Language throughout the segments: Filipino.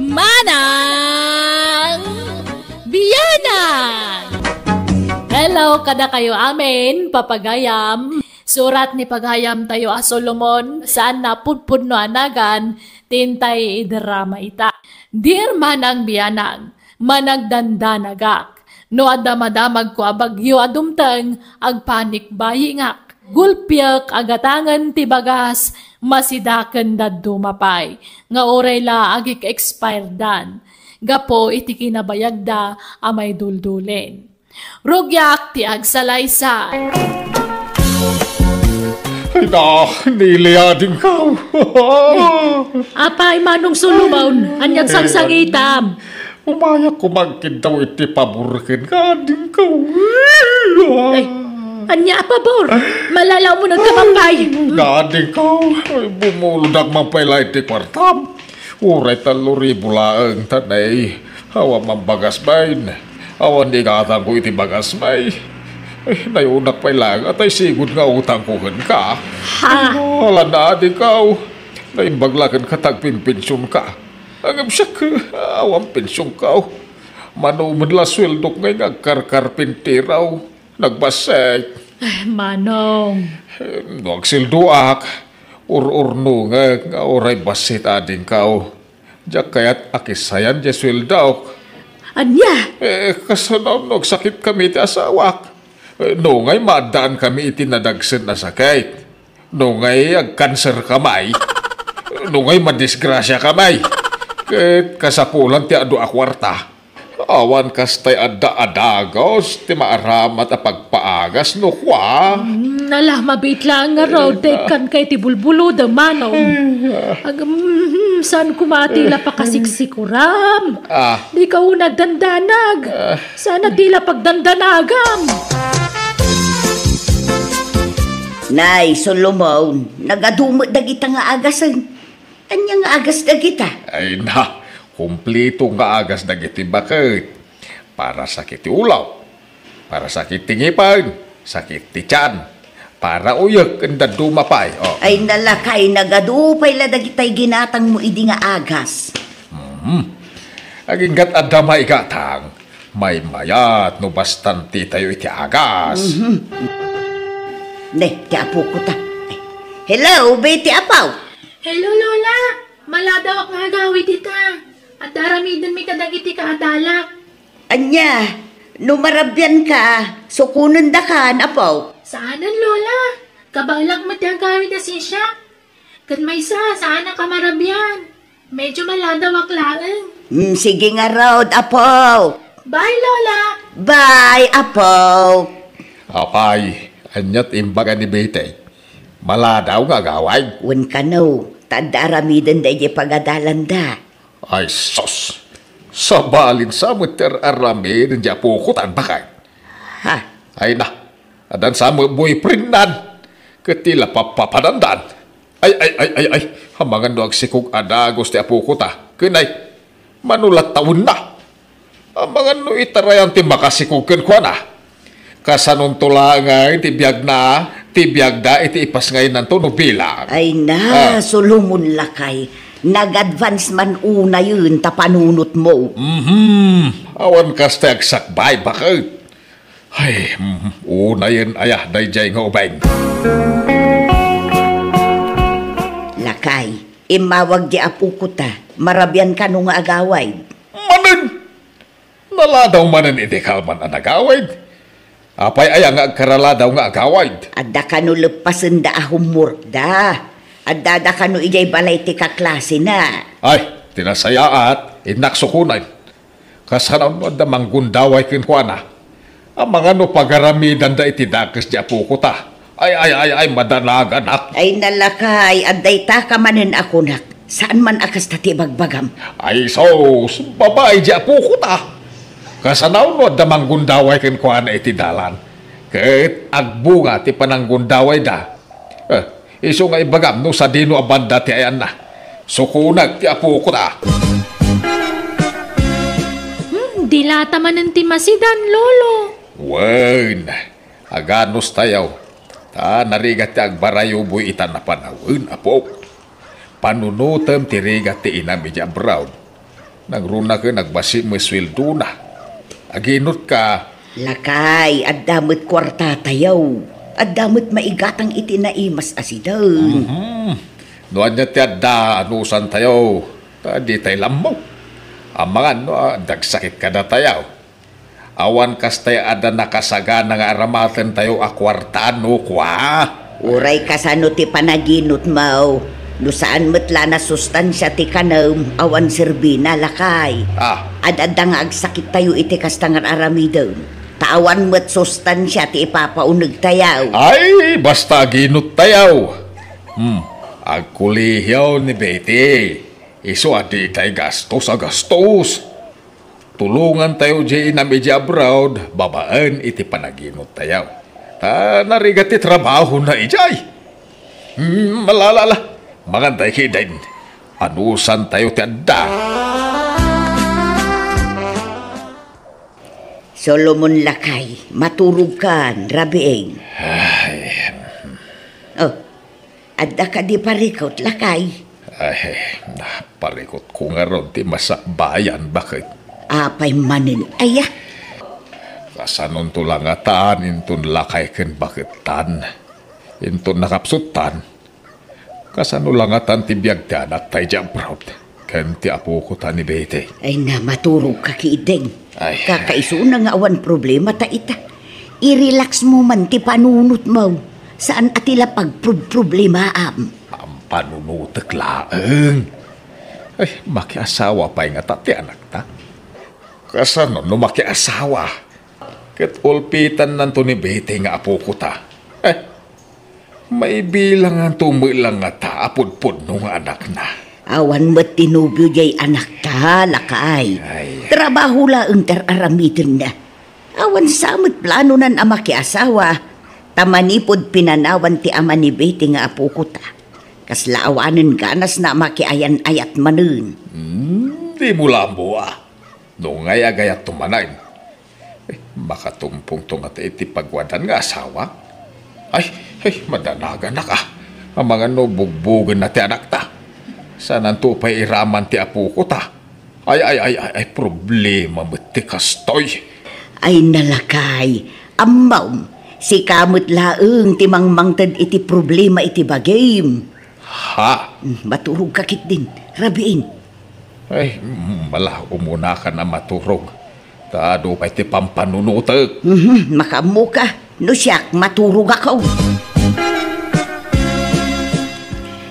Manang Biyanan. Hello kada kayo amin, papagayam. Surat ni paghayam tayo a Solomon, saan na pudpudno anagan, tintay idrama ita. Dear Manang Biyanang, managdandanagak, no adamadamag ko abagyo adumteng, agpanik bayi ngak. Gulpyak agatangan tibagas, masidaken daddo mapay, nga oray la agik expire dan. Gapo iti kinabayagda amay duldulen. Rugyak ti agsalaysay. Ay na, niliyadin ka. Apay manong Solomon, anyag sagsagitam. Umayak ko magkindaw iti paburkin ka din ka. Ay, anya pabor, malalaw mo nagkamapay. Gading ka, ay bumuludag mapayla iti kwartam. Uray taluri bulaang tanay, hawa mambagas bain. Awan di katang ko iti bagas bay. Ay, nayunak pa lang at ay sigod nga utang kuhan ka. Ha? Wala na di ka. Naimbaglakan ka tagpinpinsyon ka. Ang siya ka, awang pinsyon ka. Manumad la sweldo ngay ngagkarkarpintiraw. Nagbasek. Ay, Manong. Nuag silduak. Ur-urno nga oray basit ading ka. Diyak kaya't akisayan di sweldaw. Anya? Kasanaw nagsakit kami ti asawak. No ngay madaan kami itinadagsen na sakit. No ngay agkanser kamay. No ngay madisgrasya kamay. Kasapulan ti adu akwarta. Awan kastay adda-adagos ti maaramat a pagpaagas no kwa. Nalah mabit lang nga raw, dekan kay ti bulbulo da Manong. Saan kumatila pa kasiksikuram? Di ka nagdandanag. Sana tila pagdandanagam. Nay, Solomon, nagadumot dagita nga agasan. Anya nga agas dagita? Ay na, kumplito nga agas dagiti bakit. Para sakit ti ulaw, para sakit ti ngipan, sakit ti tiyan, para uyak kanda dumapay. Oh. Ay nalakay, nagadupay la dagitay ginatang mo idi nga agas. Aging gat adamay gatang, may mayat no bastanti tayo iti agas. Ne, ti apo ko ta. Hello, Betty Apaw. Hello, Lola. Maladaw ak nga agawid ita. At daramidan mi kadagiti ka adalak. Anya, numarabyan ka, sukunan da ka, Apaw. Saanan, Lola? Kabalak mo ti agawid na siya. Kan may saan ang kamarabyan. Medyo maladaw ak laeng. Sige nga raw, Apaw. Bye, Lola. Bye, Apaw. Apay, anyat imbaga ni Bete. Maladaw nga gaway. Wan ka no, tadaramidan da ije pagadalan da. Ay sos, sabalin sa muter aramid di apukutan bakay. Ha? Ay na, adan sa mo boyfriend nan, ketila papapadandan. Ay, hamangan do agsikog adagos ti apukuta. Kinay, manulat taon na. Hamangan no itarayan ti makasikukin ko na. Kasanon tulangay, tibiyag da, iti ipas ngayon ng to, no bilang. Ay na, Solomon lakay. Nag-advance man una yun, tapanunot mo. Awan kasta agsakbay, bakit? Ay, una yun, ayah, dayjay nga ubay. Lakay, imawag di apukuta, marabyan ka nung agaway. Manan! Naladaw manan iti kalman ang agaway. Apay ay ang agkarala daw nga agawad. Adda ka no lepasen da ahumurk da. Adda da ka no ijay balay ti kaklase na. Ay, tinasayaat, inaksukunan. Kasanaw no da manggundaway kinkwana. Ang mga no pagaramidan da iti dakis di apukuta. Ay, madanagan ak. Ay nalakay, adday ta ka manin ako nak. Saan man akas tati bagbagam? Ay sos, babae di apukuta. Kasanaw no da manggundaway kinkwana iti dalan. Kahit agbunga ti pananggundaway da. Iso nga ibagam no sa dino abanda ti ayan na. Sukunag ti apukuta. Dilata man ang timasidan, Lolo. Wen, aganos tayaw. Ta narigat ti agbarayo buy itan na panawin, apo. Panunutem ti rigat ti inamidya brown. Nagruna ka nagbasi mo sweldo na. Aginot ka. Lakay, at damot kwarta tayaw. At damot maigatang itinaimas asidan. Noan niya tiyada, anusan tayo. Di tayo lamaw. Ang mga dagsakit ka na tayo. Awan kas tayo ada nakasaga nga aramatan tayo akwartaan no kwa. Uray kasano ti panaginot mo. No saan matla na sustansya ti kanam, awan serbina lakay. Adada nga agsakit tayo iti kastangan aramidon. Tawan mo't sustansya ti ipapaunag tayaw. Ay, basta ginot tayaw. Agkulihaw ni Betty. Iso adi tayo gastos. Tulungan tayo di na medya abroad, babaan iti panaginot tayaw. Narigat ti trabaho na ijay. Malalala. Magantay kidain. Anusan tayo ti adda. Solomon lakay, maturog ka, rabieng. Adda ka di parikot, lakay. Parikot ko nga ron ti masakbayan, bakit? Apay manin, aya. Kasanon to lang ataan, intun lakay ken bakitan. Intun nakapsutan. Kasano lang atan ti biyag ti anak tayo dyan proud. Ken ti apo ko ta ni Betty. Ay na, maturog ka kiideng. Kakaiso na nga awan problema ta ita. I-relax mo man ti panunot mo. Saan atila pag-problema am? Ang panunutak laeng. Ay, makiasawa pa nga ta ti anak ta. Kasano no makiasawa? Ket ulpitan nanto ni Betty nga apo ko ta. May bilang ang tumilang nga ta, apod-pod nung anak na. Awan mo't tinubyo jay anak ta, lakay. Trabaho laeng teraramitin na. Awan samot plano nan ama ki asawa. Tamanipod pinanawan ti ama ni Betty nga apo ko ta. Kaslaawanin ganas na ama ki ayan-ayat manun. Di mo lambo Nung ngayagayat tumanain. Makatumpong tungat iti pagwadan nga asawa. Ay, madanagan na ka. Ang mga nobugbugan na ti anak ta. Saan to pa iraman ti apo ko ta? Ay, problema mo ti kastoy. Ay, nalakay. Amaw, si kamot laeng ti mangmangtad iti problema iti bagay. Maturog kakit din, rabiin. Ay, umuna ka na maturog. Tado pa iti pampanunutak. Makamu ka. No siyak, maturog ako.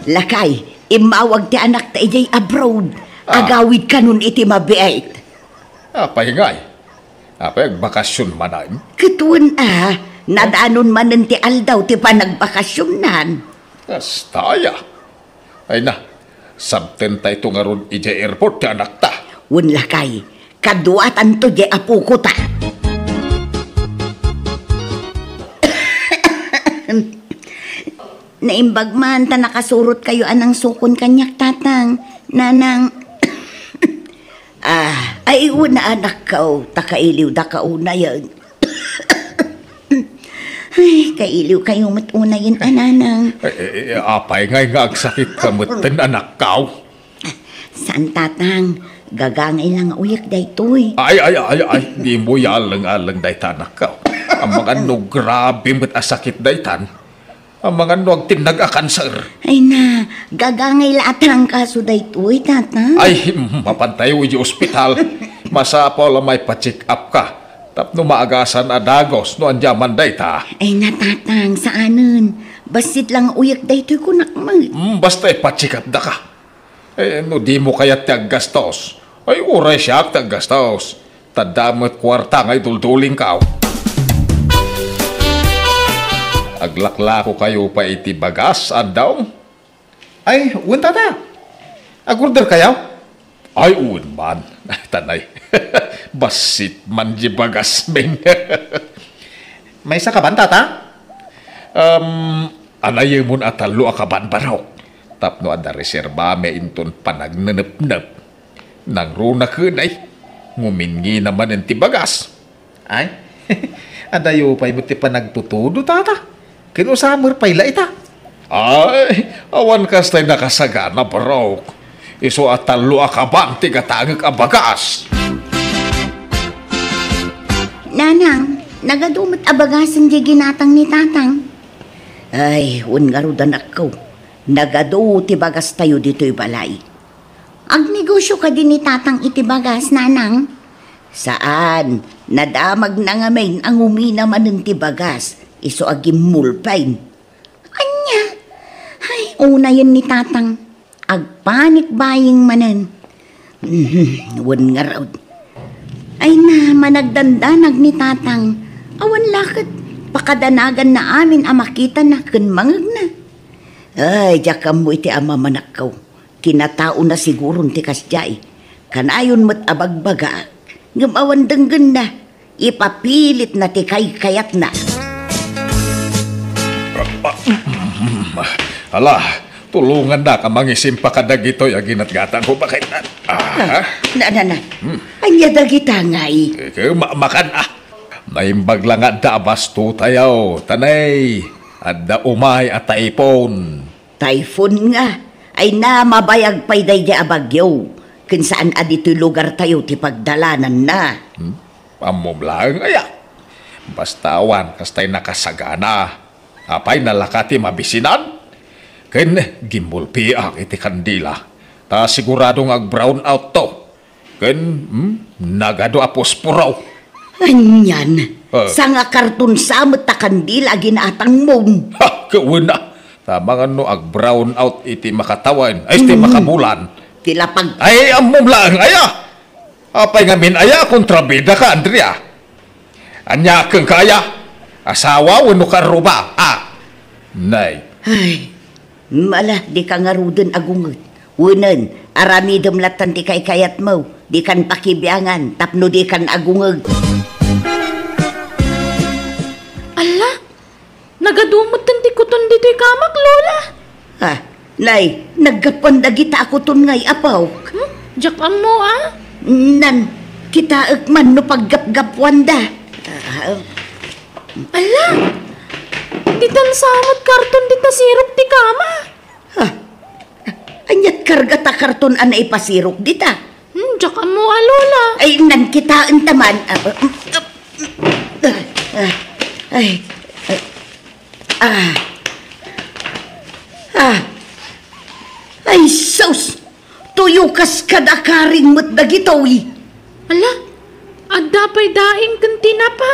Lakay, imawag ti anak ta ijay abroad. Agawid ka nun iti mabiait. Apay ngay. Apay bakasyon manan. Kituan nadaanon manan ti aldaw ti panagbakasyonan. Kastaya. Ay na, sabten tayo tungaron ijay airport ti anak ta. Wun lakay, kaduatan to jay apo ko ta. Naimbag man ta nakasurot kayo anang sukon kanyak tatang. Nanang, ay una anak kao, takailiw da kauna yan. Ay, kailiw kayo matuna yun, ananang. Apay ngay nga agsakit ka matan anak kao. Saan tatang? Gagangay lang uyak daytoy. Ay, di mo yalang-alang daytan anak kao. Ang mga grabe mat asakit daytan. Ang mga tinag-a-cancer. Ay na, gagangay latang kaso daytoy, tatang. Ay, mapantay mo yung ospital. Masapaw lang may pa-check up ka. Tapno maagasan adagos no anjaman dayta. Ay na, tatang, saanan? Basit lang uyak daytoy ko nakmag. Basta pa-check up da ka. No di mo kaya tiyag gastos. Ay, uray siya tiyag gastos. Tadamot kwarta ngay tultuling ka. Aglaklako kayo pa iti bagas, andaw? Ay, uwan tata. Agurder kayaw? Ay, uwan man. Tanay. Basit man di bagas, meng. May isa ka ban, tata? Anay mo na talo akaban baraw. Tapno ada reserba may inton panagnanap-nap. Nang runa kunay. Ngumingi naman ang tibagas. Ay, adayo pa'y buti pa nagtutudo, tata. Kinusamar pa'y ita. Ay, awan kastay nakasagana, bro. Iso at talo akabang tigatangag abagas. Nanang, nagadumot abagasan di ginatang ni tatang. Ay, ungarudan ako. Nagado tibagas tayo dito'y balay. Agnegosyo ka din ni tatang itibagas, nanang? Saan? Nadamag na nga main ang umina man ng tibagas. Iso agim mulpain. Anya? Ay, una yun ni tatang. Agpanik baying manan. Wan nga raw. Ay na, managdandanag ni tatang. Awan lakad. Pakadanagan na amin ang makita na kanmangag na. Ay, diya mo iti ama manakaw. Kinatao na siguro ti kasjay. Kanayon mo't abagbaga. Ngamawan denggan na. Ipapilit na ti kayat na. Ala, tulungan na ka mangisim pa kadag ito yung ginatgatan ko. Bakit na? Na. Anya dagita ngay. Makan Naimbag lang at daabas to tayaw. Tanay. At da umay at taipon. Typhoon nga. Ay na mabayag pa'y day di abagyo. Kung saan adito'y lugar tayo ti pagdalanan na. Amom lang aya. Bastawan kastay nakasagana. Apay nalakati mabisinan. Ken gimbulpi ang iti kandila. Ta siguradong ag-brown out to. Ken nagado apospuraw. Anyan. Sa nga karton samot ta kandila ginatang mong. Ha, kawina. Tama nga no ag-brown out iti makatawan. Ay iti makabulan. Tilapag. Ay amom lang aya. Apay nga min aya kontrabida ka Andrea. Anya kang kaya. Asawa wano ka ruba. Nay. Ay, mala di ka nga rudon agungot. Unan, aramidom latan ti kay kayat mo. Di kan pakibiangan, tapno di kan agungag. Ala, nagadumot tanti kuton dito'y kamak, Lola. Nay, nagkapanda kita ako ton ngay apaw. Diyak mo, Nan, kita ekman no paggap-gapwanda. Ala, ditan samot karton dita sirop ti kama. Anyat karga ta karton ana ipasirok dita. Diyak mo, Lola. Ay, nan kita entaman. Ay, sus! Tuyo kas kadakaring mo't dagitoy. Ala, adda pa'y daing kantina pa.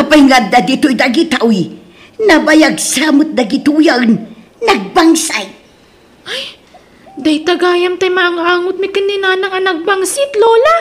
Apay nga da dito'y dagitoy. Nabayag samot dagitoyan. Nagbangsay. Ay, day tagayam tay maangangot mi kanina ng nagbangsit, Lola.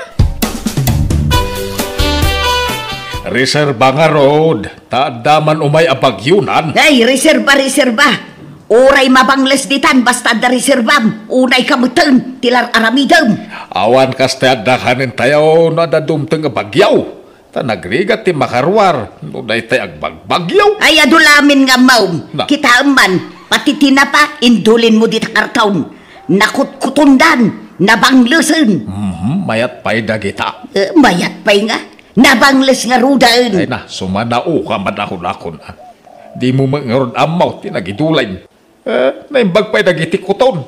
Reserba nga road. Taadaman umay abagyunan. Ay, reserba. Oray mabangles ditan basta da reserbam. Unay kamutan, tilar aramidam. Awan kas teadakanin tayo na dadumteng abagyaw. Ta nagrigat ti makarwar. Nunay tayo agbagbagyaw. Ay, adulamin nga maum. Na. Kita aman, pati tinapa, indulin mo dita kartaon. Nakutkutundan, nabanglesin. Mayat pa'y dagita. Mayat pa'y nga. Nabangles nga rudan. Ay na, sumanao ka madahon-akon. Di mo mangarod amaw, tinagidulain. Naimbag pa'y dagiti kuton.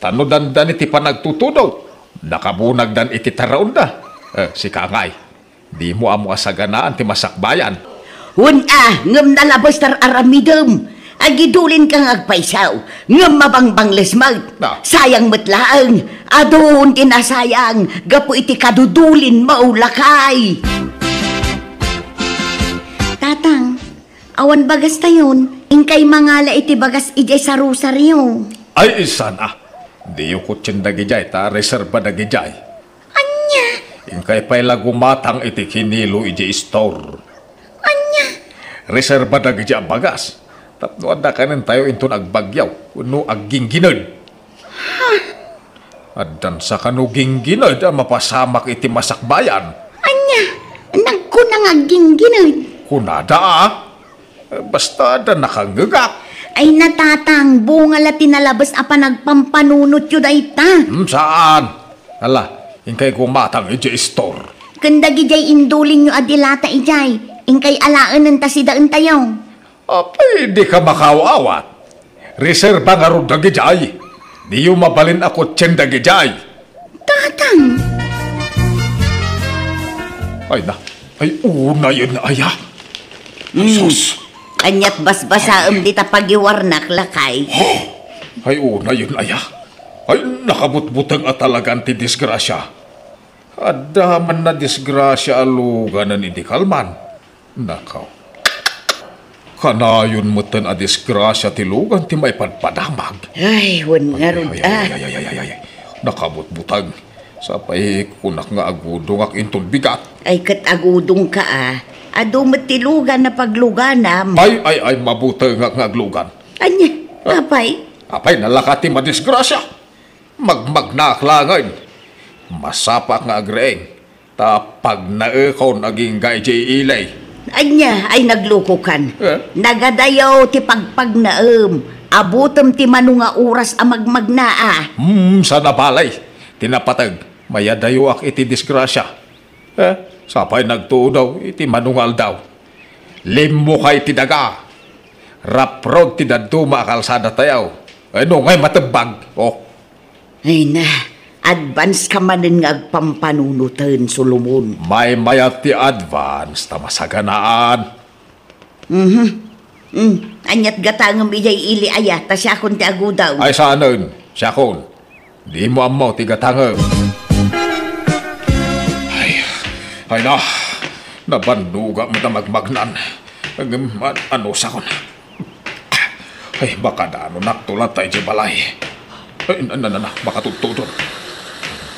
Tanodan dan iti panagtutudaw. Nakabunag dan iti taraon da. Si Kangay, di mo amo asaganaan ti masakbayan. Ngam nalabas tar aramidam. Agidulin kang agpaisaw. Ngam mabangbangles mag. Na. Sayang matlaang. Adon tinasayang. Gapo iti kadudulin maulakay. Tatang, awan bagas tayon. Ingkay mangala iti bagas ijay sa rosaryo. Ay, sana. Di yung kutsin dagijay, ta reserba dagijay. Anya? Ingkay pa'y lagumatang iti kinilo iji store. Anya? Reserba dagijay ang bagas. Tapno anda kanin tayo into nagbagyaw. Kuno aggingginod. Adan sa kanugingginod, mapasamak iti masakbayan. Anya? Nagkunang agingginod. Kunada basta da nakangagak. Ay natatang, bunga la tinalabas apa nagpampanunot yun ay ta. Saan? Ala, ingkay kumatang iji store. Kandagi jay indulin nyo adilata ijay. Ingkay alaan ng tasidaan tayo. Apay, di ka makawawat. Reserba nga ron dagijay. Di yung mabalin ako tiyenda gijay. Tatang! Ay na, ay una yun na aya. Sus, Anyat basbasaam di ta pagiwarnak lakay. ay una yun aya. Ay nakabutbutang at talagang ti disgrasya. Adaman na disgrasya aluganan hindi kalman. Nakaw. Kanayon mo tan a disgrasya ti lugan ti may padpadamag. Ay, wan nga rod Ay. Nakabutbutang. Sapay kunak nga agudong ak intong bigat. Ay, katagudong ka Adumat tilugan na pagluganam. Ay, mabutang nga aglugan. Anya, apay. Apay nalakati madisgrasya. Magmagnaklangan. Masapak nga agreeng. Tapag naekaw naging gayjay ilay. Anya, ay naglukukan. Nagadayaw ti pagpag abutam ti manunga oras a magmagnaa. Sa nabalay. Tinapatag. Mayadayo ak iti disgrasya. Sapay nagtuo daw, iti manungal daw. Limo kay ti daga. Raprod ti daduma kalsada tayaw. Ano ngay matebag. Ay na, advance ka manin nga agpampanunutan, Solomon. May mayat ti advance ta masaganaan. Anyat gatangam ijay ili aya, ta siya kon ti agudaw. Ay saanon, siya kon. Di mo amaw ti gatangam. Ay na, nabanduga mo na magmagnan. Ano sa kon? Ay, baka daano naktulat tayo di balay. Ay, baka tutudon.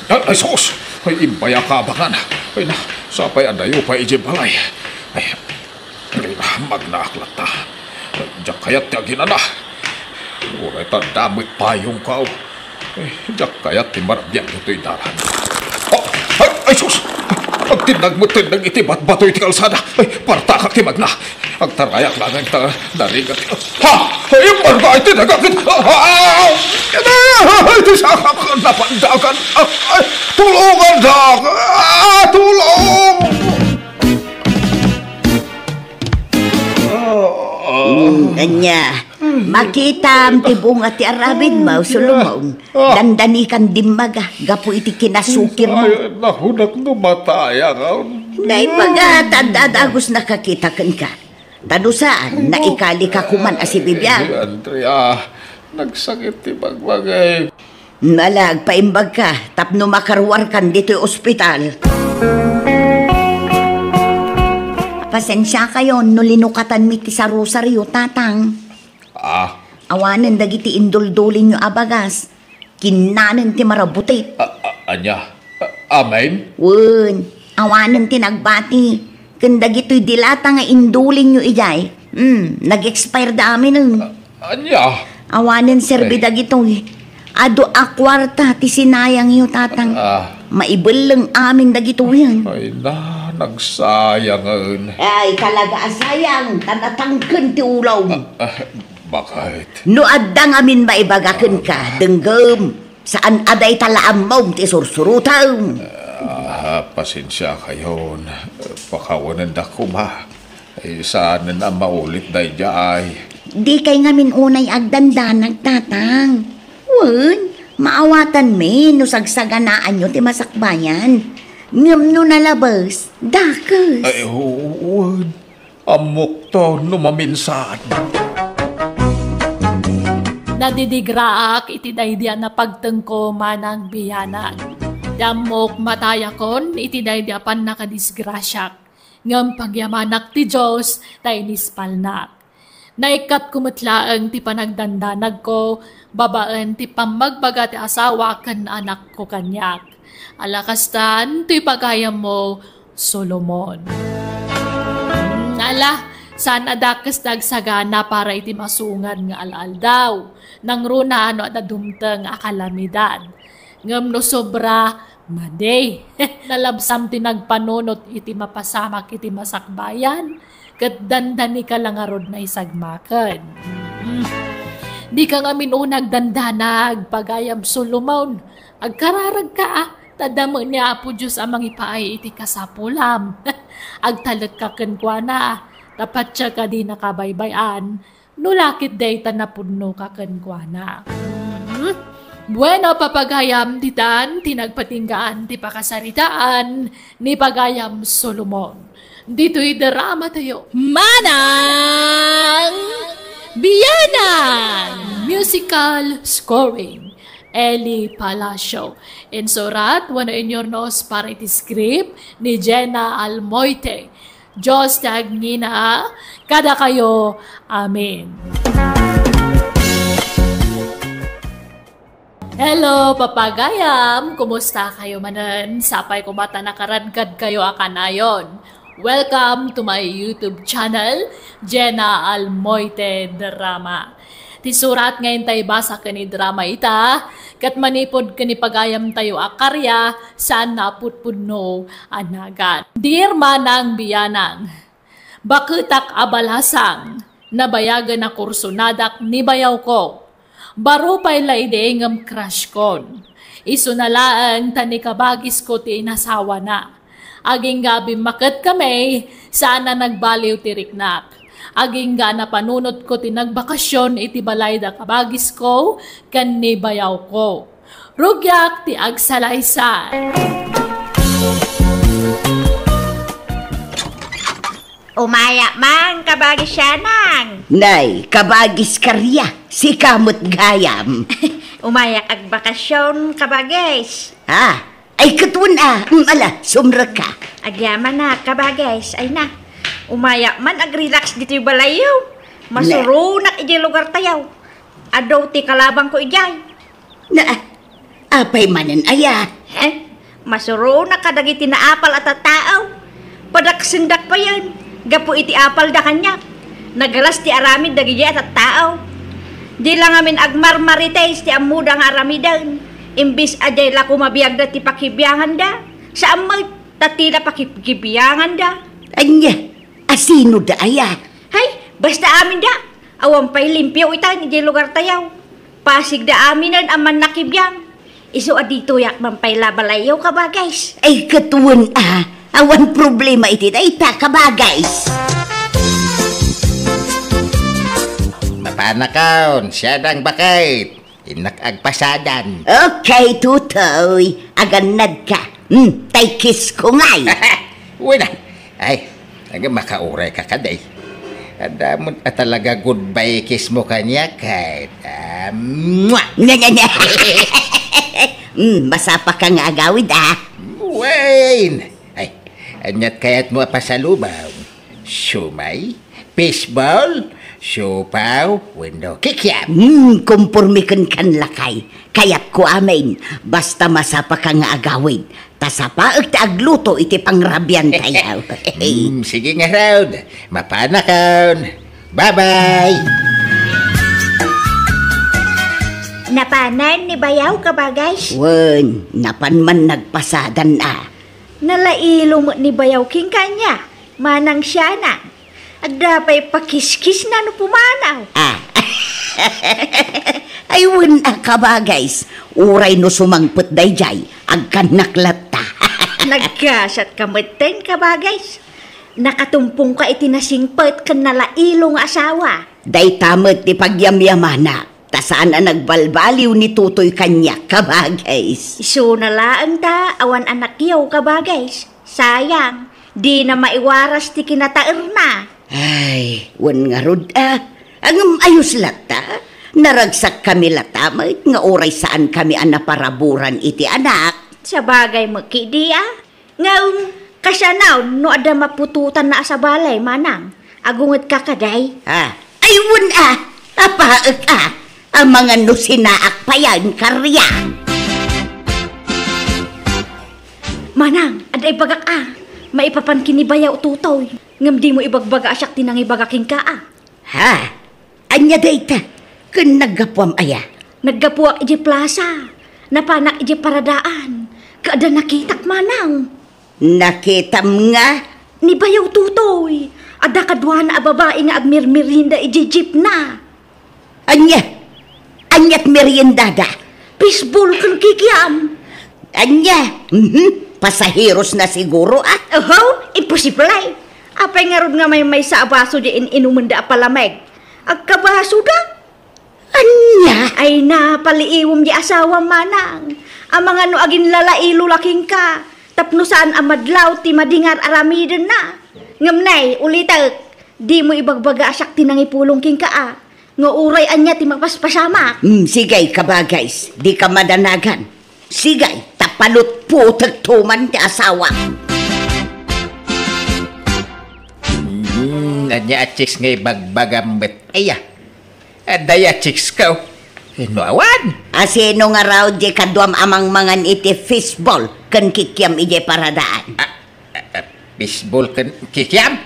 Ay, sus! Ay, imbaya kabangan. Ay na, sapay adayo pa di balay. Ay, magnaklat ta. Diyak kayat kagina na. Uray ta damit payong kao. Ay, diyak kayat ti marabyan ito'y daran. Ay, sus! Ang tinag-mutin ng iti bat-batoy ti kalsada. Ay, partakak ti magna. Ang tarayak lang ang narigat. Ha! Ay, marga ay tinagakit. Ay, tisakak ang napandagan. Ay, tulungan dak! Tulong! Anya, makita am ti bunga ti arabid mo, Solomon. Dandanikan dimmaga, gapu iti kinasukir mo. Ay, nahunak no mataya ka. Dahil pag tadadagos nakakitakan ka. Tadusaan, naikali ka kuman asibibiyang. Andrea, nagsakit ti bagbagay. Nalag, paimbag ka, tapno makarwar kan dito yung ospital. Pasensya kayo, no linukatan mi ti sa rosaryo, tatang. Awanan dagiti induldulin nyo abagas. Kinanan ti marabutit. Anya? Amen? Wun, awanan ti nagbati. Kandagito'y dilata nga indulin nyo ijay. Nag-expire da amin ng. Anya? Awanan serbi dagito'y. Ado akwarta ti sinayang iyo, tatang. Maibalang amin dagito'y yan. Ay na, nagsayangan. Ay, talaga asayang. Tanatangkan ti ulaw. Bakit? No addang amin maibagakan ka, denggam. Saan aday talaam mo ti sursurutang. Pasensya kayo. Pakawanan da kuma. Ay, saan na maulit day jay. Di kay ngamin unay agdandanag, tatang. Wan, maawatan me, no sagsaganaan nyo ti masakbayan. Ngam no nalabas, dakas. Ay, huwag. Amok to, numaminsan. Nadidigraak iti daydia na pagtengko manang biyanan. Damok matayakon iti daydia pan nakadisgrasyak. Ngam pagyamanak ti Diyos tay nispalnak. Naikat kumutlaang ti panagdandanag ko, babaan ti pamagbaga ti asawa kan anak ko kanyak. Alakastan ti pagayam mo, Solomon. Saan adakas dagsagana para iti masungan nga alal daw. Nang runa at adumteng akalamidad. Ngam no sobra, maday. Nalabsam ti nagpanunot iti mapasamak iti masakbayan. Kat dandani ka lang arod na isagmakan. Di ka nga minunag dandanag, pagayam Solomon. Agkararag ka tadamo niya po Diyos amang ipaay iti kasapulam. Agtalag ka kenkwana, dapat siya ka di nakabaybayan, nulakit day ta na puno ka kenkwana. Bueno, papagayam ditan, tinagpatinggaan, ti pakasaritaan, ni Pagayam Solomon. Dito'y drama tayo. Manang Biyanan! Musical scoring. Eli Palacio. Insurat, wano inyornos para iti script ni Jenna Almoite. Diyos tagnina, kada kayo. Amen. Hello, papagayam! Kumusta kayo manan? Sapay ko bata nakaradgad kayo akanayon. Welcome to my YouTube channel, Jenna Almoite Drama. Tisurat ngayon tayo basa ka ni drama ita, kat manipod ka ni Pagayam tayo akarya, saan naputpudno anagan. Dear Manang Biyanang, bakutak abalasang, nabayagan na kursunadak ni bayaw ko. Baro pa'y laide ngam crush kon. Isunalaan tani kabagis ko ti nasawa na. Aging gabi makat kami, sana nagbaliw ti riknak. Aging ga na panunot ko ti nagbakasyon iti balay da kabagis ko, kan ni bayaw ko. Rugyak ti agsalaysan. Umaya man, kabagis siya nang. Nay, kabagis karya, si kamot gayam. Umaya ag bakasyon, kabagis. Ay katun ala, sumra ka. Agyaman na, kabagis, ay na. Umaya man, ag-relax dito yung balayaw. Masurunak iji lugar tayaw. Adaw ti kalabang ko ijay. Apay manan aya. Masurunak kadagiti na apal at tao. Padaksindak pa yan. Gapo iti apal da kanya. Nagalas ti aramid dagiti at tao. Di lang amin agmarmarites ti amudang aramidan. Imbis ajay la kumabiyag da ti pakibiyangan da. Sa amay tatila pakibiyangan da. Anya, asino da aya? Hay, basta amin da. Awan pa'y limpyo ita ni lugar tayaw. Pasig da aminan aman nakibiyang. Iso adito yak man pa'y labalayaw ka ba guys? Ay katuan awan problema iti ita ka ba guys? Mapanakaon, siya dang bakit. Inakagpasadan. Okay, tutoy. Aganad ka. Tay kiss ko ngay. Uy na. Ay, makauray ka kaday. Adamon at talaga goodbye kiss mo kanya kahit. Basa pa ka nga agawid Wayne. Ay, anyat kayat mo pasalubaw. Shumay, fishball, siopaw, window kikyam. Kumpurmikan kan lakay. Kayat ko amin. Basta masapa ka nga agawid. Tasapa ag agluto iti pangrabyan tayaw. Sige nga raw. Mapanakaon. Bye-bye. Napanan ni bayaw ka ba guys? Wen, napan man nagpasadan Nalailo mo ni bayaw king kanya. Manang siya na. Agdapay pakiskis na no pumanaw. Ay wen ka ba guys? Uray no sumangput dayjay. Agkanaklat ta. Nagkasat kameten ka ba guys? Nakatumpong ka itinasingpet kan nalailo nga asawa. Day tamet ti pagyamyamana. Tasaan nagbalbaliw ni tutoy kanya ka ba guys? Iso nalaan ta, awan anak yaw ka ba guys? Sayang, di na maiwaras ti kinataer na. Ay, wan nga rod Ang ayos lata. Naragsak kami latamay nga oray saan kami anaparaburan iti anak. Sa bagay magkidi Ngayon, kasanaw, no ada mapututan na sa balay, manang. Agungot ka kaday. Ay, wan apaak ang mga nusinaak pa yan, karya. Manang, aday bagak maipapan kinibayaw tutoy. Ngam di mo ibagbaga asyak tinang ibagaking ka Anya dayta, kun naggapuam aya. Naggapuak iji plaza, napanak iji paradaan. Kaada nakitak manang. Nakitam nga? Ni bayaw tutoy. Ada kadwa na babae nga agmirmirinda iji jeep na. Anyat meriendada. Baseball kan kikiam. Anya, pasahiros na siguro Imposible ay. Apay nga ron nga may sa abaso di inumanda palameg. Agkabaso da. Anya? Ay na, paliiwom di asawa manang. Ang mga no agin lalailo laking ka. Tapno saan amadlaw ti madingar aramiden na. Ngamnay, ulitak, di mo ibagbaga asak tinangipulong king ka ah. Nga uray anya ti magpaspasamak. Sigay ka ba guys, di ka madanagan. Sigay, tapalot po tagtuman ti asawa. Anya at chicks ngay bagbagambet. Aya, adaya chicks ka. Inuawan. Asino nga raw di kaduam amang mangan iti fishball kan kikiam ije paradaan. Baseball kan kikiam?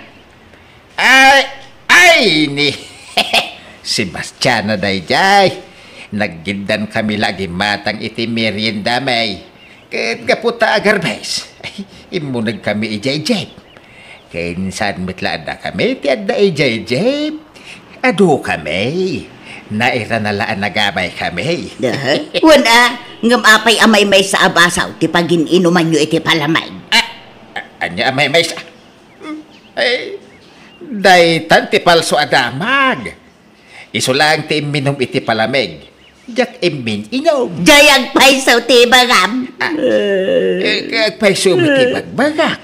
Ay ni si Bastiana dayjay. Naggindan kami lagi matang iti merienda may. Kaputa agar bes. Imunag kami ijay-jay. Kinsan mitlaada kami ti adda ijay-jay. Ado kami. Naira na laan nagabay kami. Wala, ngam apay amay may sa abasaw, ti pagin inuman nyo iti palamay. Anya amay may sa... Ay, daytan ti palso adamag. Iso lang ti minom iti palamig. Jak imin inom. Jayag paisaw ti bagam. Paisaw iti bagbagak.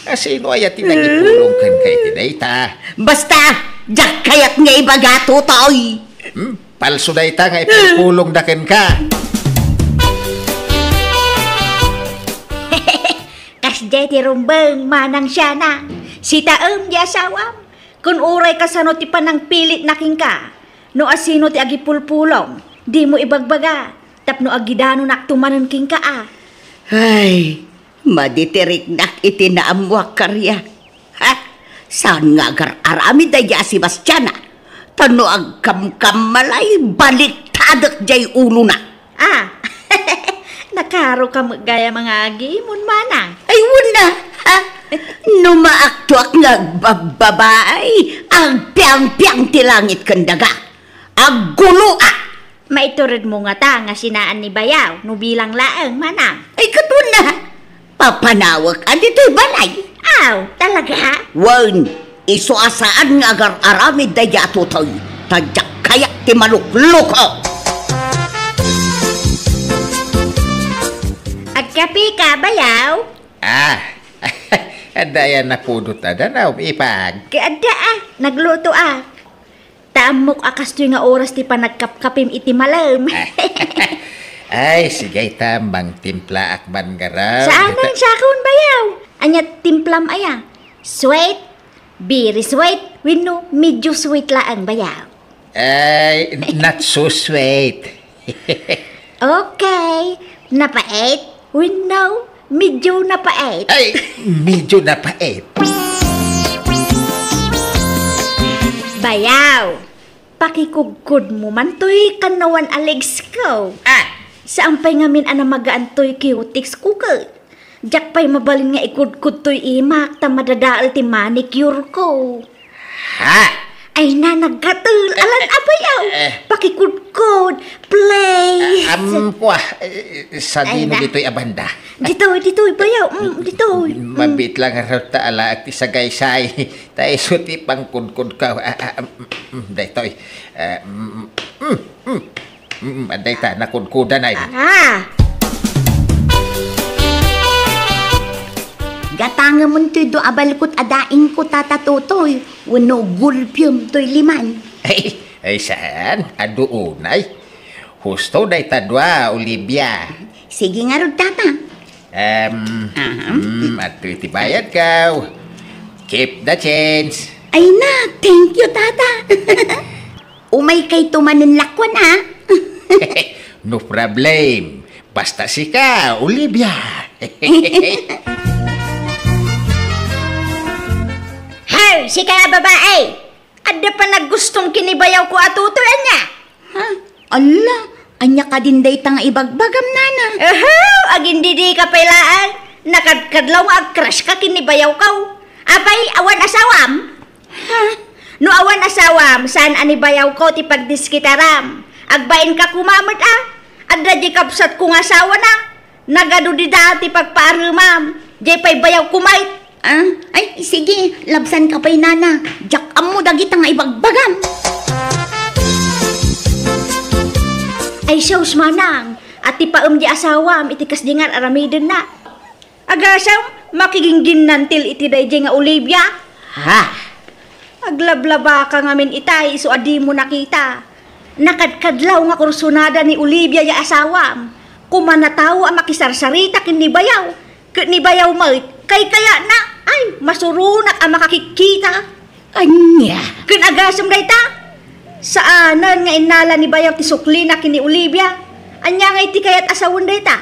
Asino ay ati nagipulong kan kay tinayta. Basta, jak kayat nga ibagato to'y. Palso na ita nga ipulong daken ka. Kasde ti rumbeng manang siya na. Si taem di asawam. Kung uray ka sano ti panang pilit naking ka. No asino ti agipulpulong. Di mo ibagbaga. Tapno agidano naktumanon king ka ah. Ay, maditirik nak iti naamwak karya. Ha? Saan nga agar arami daya si Bastiana? Tano agkam-kam malay baliktadek jay ulo na. Ah, nakaro ka gaya mga agimon manang. Ay, wala. Ha? Numaaktuak nga bababae, ang piyang-piyang ti langit kandaga. Aggulo ah. Maiturid mo nga ta nga sinaan ni Bayaw, no bilang laeng manang. Ay, katun na. Papanawag, andito'y balay. Aw, talaga? Wan, iso asaan nga agar aramid daya tutoy. Tadyak kayak ti malukluk ko. Agkapi ka, Bayaw? Adaya na pudot adanaw ipag. Kaada ah, nagluto ah. Taamok akas tuy nga oras ti panagkapkapim iti malam. Ay, sige tamang timpla akman garaw. Saan ang sakon, Bayaw? Anya timplam aya. Sweet, very sweet, wino medyo sweet laang, Bayaw. Ay, not so sweet. Okay, napait, wino medyo napait. Ay, medyo napait. Bayaw, pakikugkod mo man to'y kanawan alegs ko. Saan pa'y ngamin anamagaan to'y cutics ko ka? Diyak pa'y mabalin nga ikudkod to'y imak ta madadaal ti manicure ko. Ha? Ay na nagkatul, alan abayaw. Pakikudkod, please. Sa dino dito'y abanda. Dito'y bayaw, dito'y. Mabit lang araw ta ala at isagaysay. Tayo suti pang kudkod ka. Dito'y. Aday ta, nakudkuda na yun. Gatanga mo to'y do abalkot adaing ko tatatutoy. Wano gulpium to'y liman. Ay saan? Aduunay. Husto day tadwa, Olivia. Sige nga rin tata. At iti bayad ka. Keep the change. Ay na, thank you tata. Umay kay tumanin lakwan ha. No problem. Basta si ka, Olivia. Hey, si kaya babae. Ada pa naggustong kinibayaw ko atutulan niya. Ha? Ala, anya ka din day tang ibagbagam nana. Agin di ka pailaan. Nakadkadlaw ag-crush ka kinibayaw ka. Abay, awan asawam. Ha? No awan asawam, saan anibayaw ko ti pagdiskitaram. Agbain ka kumamad ah. Adda di kapsat kong asawa na. Nagado di dati pagpaarumam. Di pa'y bayaw kumait. Ay, sige, labsan ka pa'y nana. Jak mo dagit ang ibagbagam. Ay saus manang, at ipaam di asawam, itikas di nga aramidin na. Agasaw, makiginggin nantil iti dayjay nga Olivia. Ha? Aglablaba ka ngamin itay, so adi mo nakita. Nakadkadlaw nga kursunada ni Olivia ya asawam. Kumanataw ang makisarsarita kin ni Bayaw. Kin ni Bayaw mait, kay kaya na, ay, masurunak ang makakikita. Anya? Kin agasam dayta. Saanan nga inala ni Bayaw ti suklina kin ni Olivia. Anya nga iti kayat asawon dayta.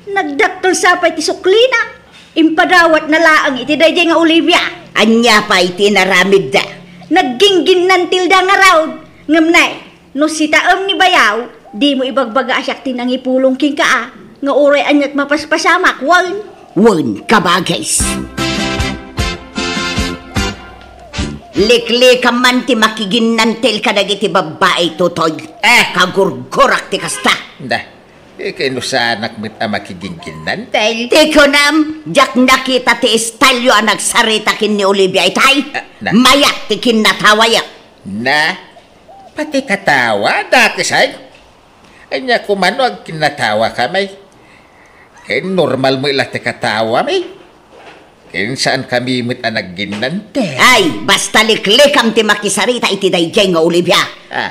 Nagdaktol sapay ti suklina. Impadawat na laang iti dayjay nga Olivia. Anya pa iti naramid da. Nagginggin nantil da nga raud. Ngamnay, no si taam ni Bayaw, di mo ibagbaga asyak tinangipulong king kaa. Nga uray anyat mapaspasamak, wan. Wan kabagays. Likli ka man ti makiginantil ka dagiti babae tutoy. Kagurgurak ti kasta. Kaya anak mit ang makigingkinan dahil... Tiko nam, jak nakita ti istalyo ang nagsarita kin ni Olivia itay. Mayak ti kinatawa ya. Na, pati katawa, dakisay. Anya kumano ang kinatawa ka, may. Kaya normal mo ilang ti katawa, may. Kaya saan kami mit ang nagginante. Ay, basta liklikam ti makisarita iti dayjay nga Olivia.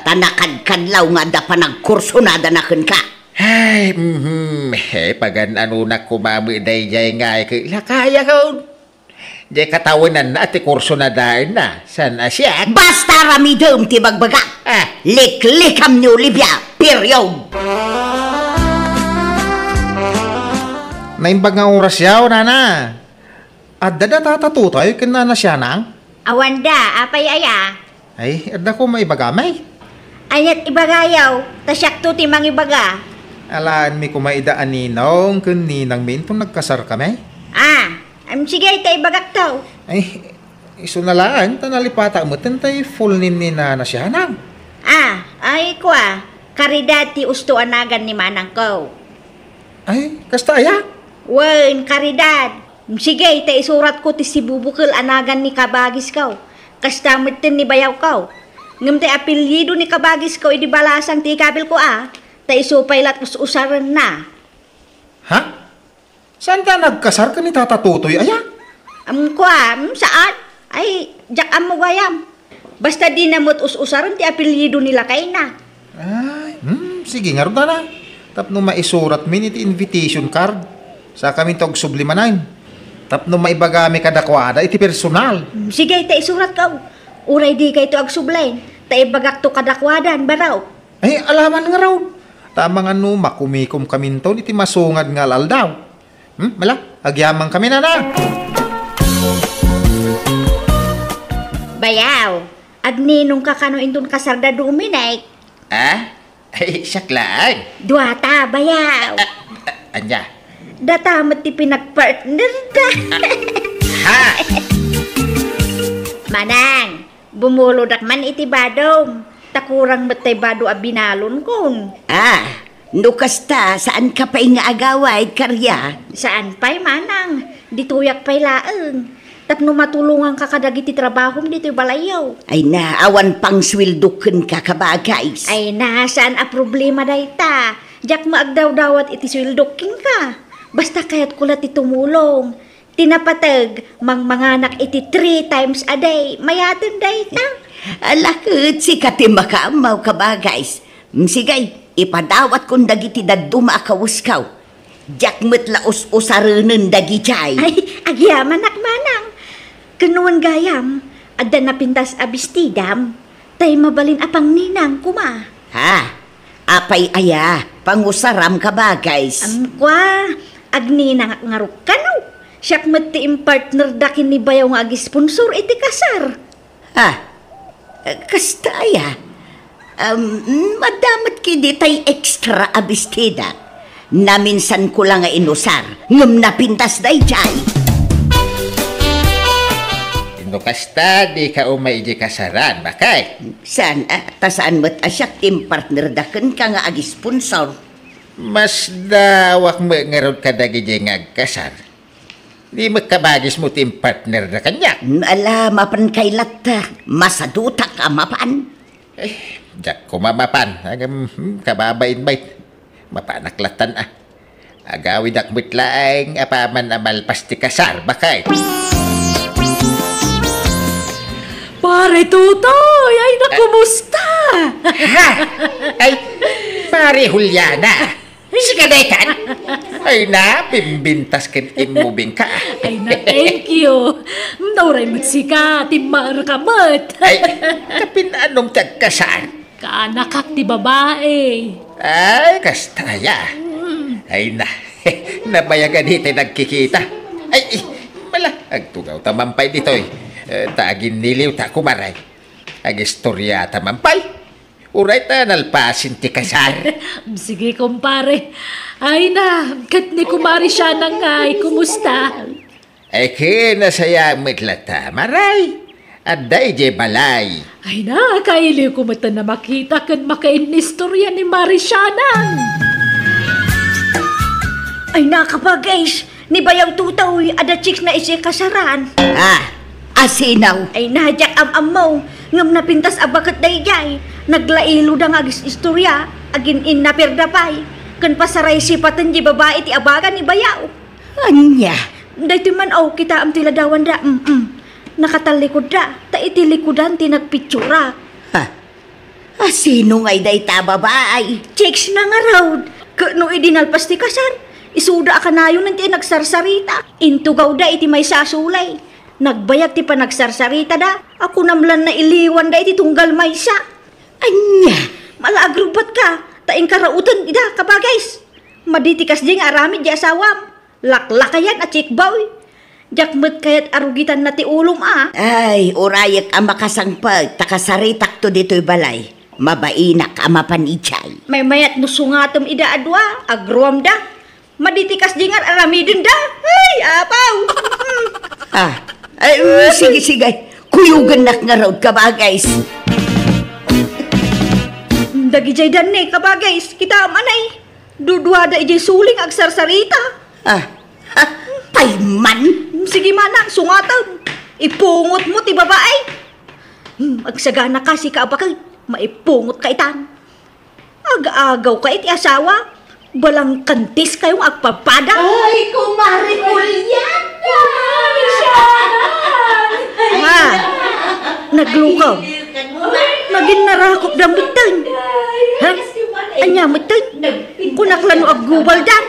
Tanakadkadlaw nga da pa nagkursunada na kun ka. Ay, pagan ano na kumami dayjay nga, kaya ko. Di katawanan na ati kurso na dahil na. Sana siya? Basta ramidom ti bagbaga. Liklikam ni Olivia, period. Naimbag nga oras yaw, nana. At dada tatatutay, kinana siya nang? Awanda, apay aya. Ay, adda ko maibagamay. Ayat ibagayaw, tasyak to ti mang ibaga. Alaan mi kumaidaan ninong, kun ninang min kung nagkasar kami. Sige, tay ibagak taw. Ay, iso na lang, tanalipata mo, tantay full nin na siya nang. Ay kwa, karidad ti usto anagan ni manang ko. Ay, kasta ya? Wen, karidad. Sige, tay isurat ko ti si Bubukil anagan ni Kabagis ko. Kastamit tin ni Bayaw ko. Ngam tay apelyido ni Kabagis ko, idi balasang ti ikabil ko tay isupaylat usaran na. Ha? Saan ka nagkasar ka ni Tata Tutoy, aya? Saan? Ay, jak mo gayam. Basta di namot usaran ti apelyido nila kay na. Ay, sige nga rin na. Tapno maisurat min iti invitation card. Sa kami tog sublimanan. Tapno maibagami kadakwada iti personal. Sige, tay isurat ka. Uray di kay to agsublain. Tay bagak to kadakwadan, baraw. Ay, alaman nga raw. Tamang ano, makumikom kaminton iti masungad nga laldaw. Mala, agyamang kami na. Bayaw, agninong ka kano indun kasarda duminay. Ay, saklaan. Duwata, bayaw. Anya? Datamat ti pinagpartner ka. Ha? Manang, bumulodak man iti badom. Takurang matay bado a binalon kon. Nukasta, saan ka pa'y nga agaway, karya? Saan pa'y manang? Dituyak pa'y laeng. Tapno matulungan ka kadagiti trabahom dito'y balayaw. Ay na, awan pang swildukin ka kabagays. Ay na, saan a problema dayta? Jak maagdaw-dawat iti swildukin ka. Basta kaya't kulat itumulong. Tinapatag, manganak iti 3 times a day. Mayatin dayta. Alakit, si katimakaamaw kabagays. Sigay, ipadawat kong dagiti daduma akawaskaw. Jak metlaos usaranen dagichay. Ay, agyaman manang. Kanuan gayam, adda napintas abistidam. Tay mabalin apang ninang kuma. Apay aya, pangusaram kabagays. Kwa, agninang ngaruk kanu. Siyak mati partner dakin ni Bayaw nga agi-sponsor iti kasar. Kastaya. Madamat kidi tay extra abistida. Naminsan ko lang nga inusar. Ngam napintas day jay. Kasta, di ka umay di kasaran, bakay? Saan? Tasaan mo't asyak tim partner daken ka nga agi-sponsor. Mas dawak mo ngarod ka dagi di nga kasar. Di magkabagis mo tim partner na kanya. Ala, mapan kailat. Masadutak amapan. Jak ko mamapan. Kababain bait. mapanaklatan Agawid akmitlaang apaman amal pasti kasar bakay. Pare Tutoy, ay nakumusta? Ha? Ay, pare Juliana. Si kadekan. Ay na, pimbintas kin imubing ka. Ay na, thank you. Nauray matsika, timar kamat. Ay, kapin anong tagkasar? Kaanakak ti babae. Ay, kastaya. Ay na, nabayagan hiti nagkikita. Ay, mala, agtugaw tamampay ditoy. Tagin niliw ta kumaray. Agistorya tamampay. Uray ta nalpasin ti kasar. Sige, kumpare. Ay na, kat ni kumari siya nang ngay, kumusta? Ay kinasaya mitlata, maray. Aday je balay. Ay na, kailiw ko mata na makita kan makainistorya ni Marisyanan. Ay nakapag-guys, ni Bayaw Tutoy, ada chicks na isi kasaran. Asinaw. Ay najak am-amaw, ngam napintas abakat dayjay. Naglailo da nga istorya, agin in napirdapay. Kan pasaray sipatan di babae ti abagan ni Bayaw. Anya? Dahiti man kita am tiladawan da. Nakatalikod da, ta itilikodan ti nagpitsura. Sino nga'y day ta babae? Chicks na nga raw. Kano idinalpas ti kasar, isuda ka na yun ti nagsarsarita. Intugaw da iti may sasulay. Nagbayag ti pa nagsarsarita da. Ako namlan na iliwan da iti tunggal maysa. Anya? Malaagrubat ka. Taing karautan ida kabagays. Maditikas ding aramid di asawam. Laklakayan at chikbaw. Jakmet kayat arugitan na ti ulom Ay, urayak ang makasangpag. Takasaritak to dito'y balay. Mabainak ang mapanichay. May mayat nusungatom ida adwa. Agruam da. Maditikas ding aramidin da. Ay, apaw. Ay, sige. Kuyugan nak nga raw kabagays. Dagijay dan ni kabagays. Kita manay. Dudwa da ijay suling agsarsarita. Payman? Sige manang, sungatom. Ipungot mo ti babae. Agsagana ka si kaabakay. Maipungot ka itan. Aga-agaw ka iti asawa. Balang kantis kayong agpapada. Ay, kumari Julian! Kumari siya! Naglukaw. Naging narakop da mutan. Anya mutan? Kunaklano aggubal dan.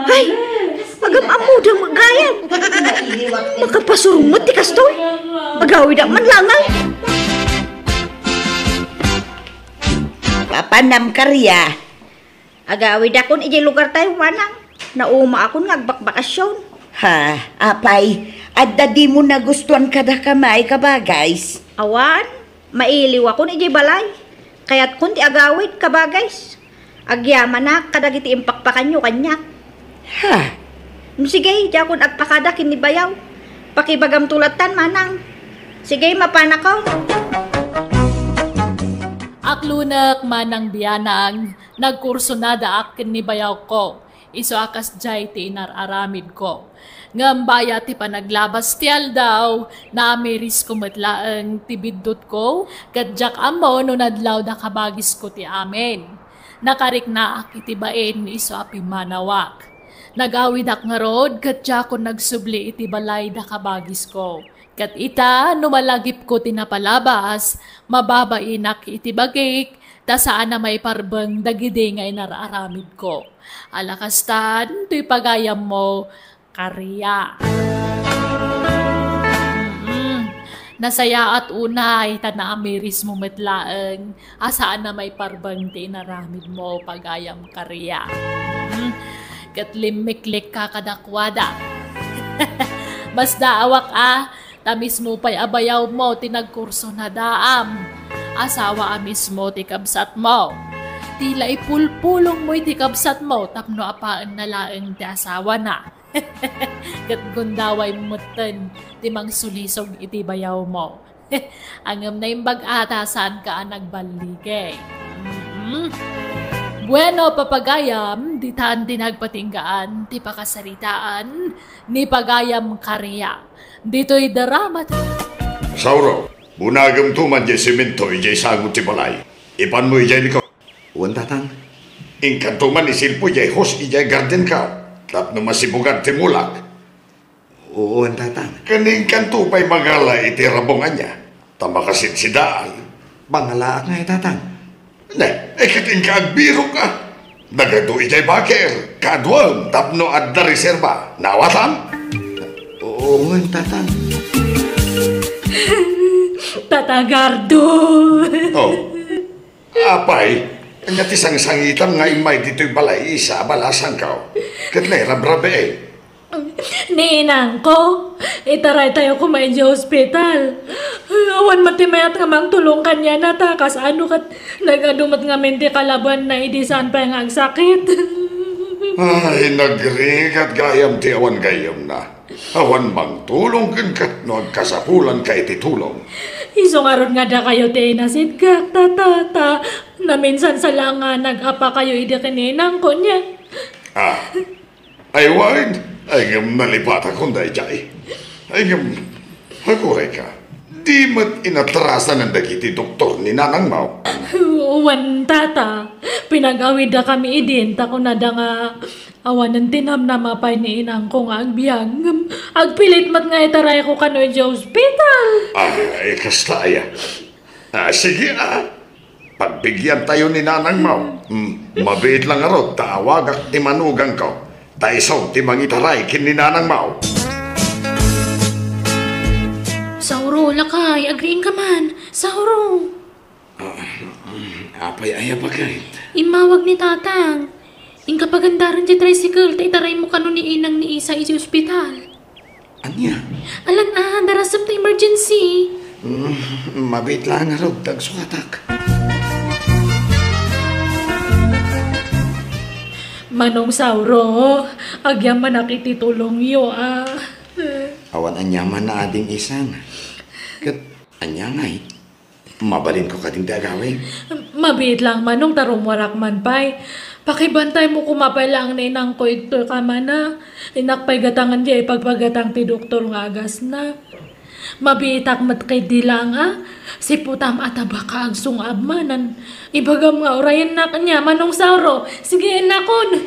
Ay, agam amuda magayam. Makapasurumot ti kastoy. Agawi da man langal. Papanam karya. Agawi da kon iji lugar tayo manang. Nauma akon ngagbakbakasyon. Apay, adda di mo nagustuhan kada kamay kabagays. Awan, mailiw akon iji balay. Kaya't kun ti agawid kabagays. Agyaman na kadagiti impakpakan nyo kanya. Sige, di akon agpakadakin ni Bayaw. Pakibagam tulatan manang. Sige, mapanakaw. Aklunak manang biyanang, nagkurso na akin ni Bayaw ko. Iso akas jay ti inararamid ko. Ngambaya ti panaglabas ti aldaw, na amiris ko matlaang tibidot ko, kadjak amo no nadlaw da kabagis ko ti amin. Nakarik na akitibain iso api manawak. Nagawid ak nga rod, kadjak ko nagsubli iti balay da kabagis ko. Kat ita, numalagip ko tinapalabas, mababainak iti bagik, ta saan na may parbang dagide nga inararamid ko. Alakastan, to'y pagayam mo, karya. Nasaya at unay, tanaamiris mo metlaeng, asaan na may parbang ti inaramid mo, pagayam karya. Kat limiklik ka kadakwada. Basta awak tamis mo pa'y abayaw mo, tinagkurso na daam. Asawa mismo ti kabsat mo. Tila ipulpulong mo iti kabsat mo, tapno apaan na laeng ti asawa na. Kat gundaway mutten, ti mang sulisog iti bayaw mo. Angam na yung bag-ata saan ka nagbaligay. Bueno, papagayam, di taan tinagpatinggaan, ti pakasaritaan, ni pagayam karya. Dito'y daramat. Sauro, bunagam tuman jay simento ijay sagot ti balay. Ipan mo ijay likaw. Uwan tatang, Ingkanto man ni Silpo jay host ijay garden ka. Tapno masibugan timulak. Oo, tatang. Kaning kanto pa'y magala iti rabongan niya. Tamakasit si Daan. Bangala nga tatang. Ne, kating kaagbiro ka. Nagado ijay baker. Kadwang tapno at na reserba. Nawatan? Oo, tatang. Tatagardo. Oh. Apay. Anya tisang sangitan nga imay dito'y balay isa balasan ka. Katnay rabrabe eh. Ninang ko, itaray tayo kumain sa hospital. Awan matimayat nga mang tulong kanya na takas ano kat nagadumat nga mente kalaban na idisan pa nga ang sakit. Ay, nagrigat gayam ti awan gayam na. Awan mang tulong kan no agkasapulan ka iti tulong. Isungarod nga da kayo ti nasidgak tatata na minsan sa langa nag-apa kayo idi kininang ko niya. Ah, ay wine. Ay ngam nalipat akong dayjay. Ay ngam, hagure ka. Di mat inatrasan ng dagiti doktor ni Nanang Mau. Uwan tata, pinag-awid na kami idin, tako na da nga awan ng tinam na mapay ni inang kong agbyag. Agpilit mat nga itaray ko kanoy sa hospital. Ay, kastaya. Sige pagbigyan tayo ni Nanang Mau. Mabait lang arot, tawag at timanugang ko. Taisaw timang itaray kin ni Nanang Mau. Sauro, lakay, agriin ka man. Sauro. Apay ay apagay. Imawag ni tatang. Ingka pagandaran di tricycle, taitaray mo kano ni inang ni isa isi ospital. Anya? Alan darasap ta emergency. Mabait lang nga raw, tagsukatak. Manong Sauro, agyang manakiti tulong yo Awan anyaman na ading isang. Kat anyangay. Mabalin ko kating dagawin. Mabit lang manong tarumwarak man pay. Pakibantay mo kumapay lang na inang ko ito ka man na. Inakpay gatangan di ay pagpagatang ti doktor nga agas na. Mabitak mat kay dilang si putam ataba ka agsungab manan. Ibagam nga orayan na kanya manong Sauro. Sige nakon.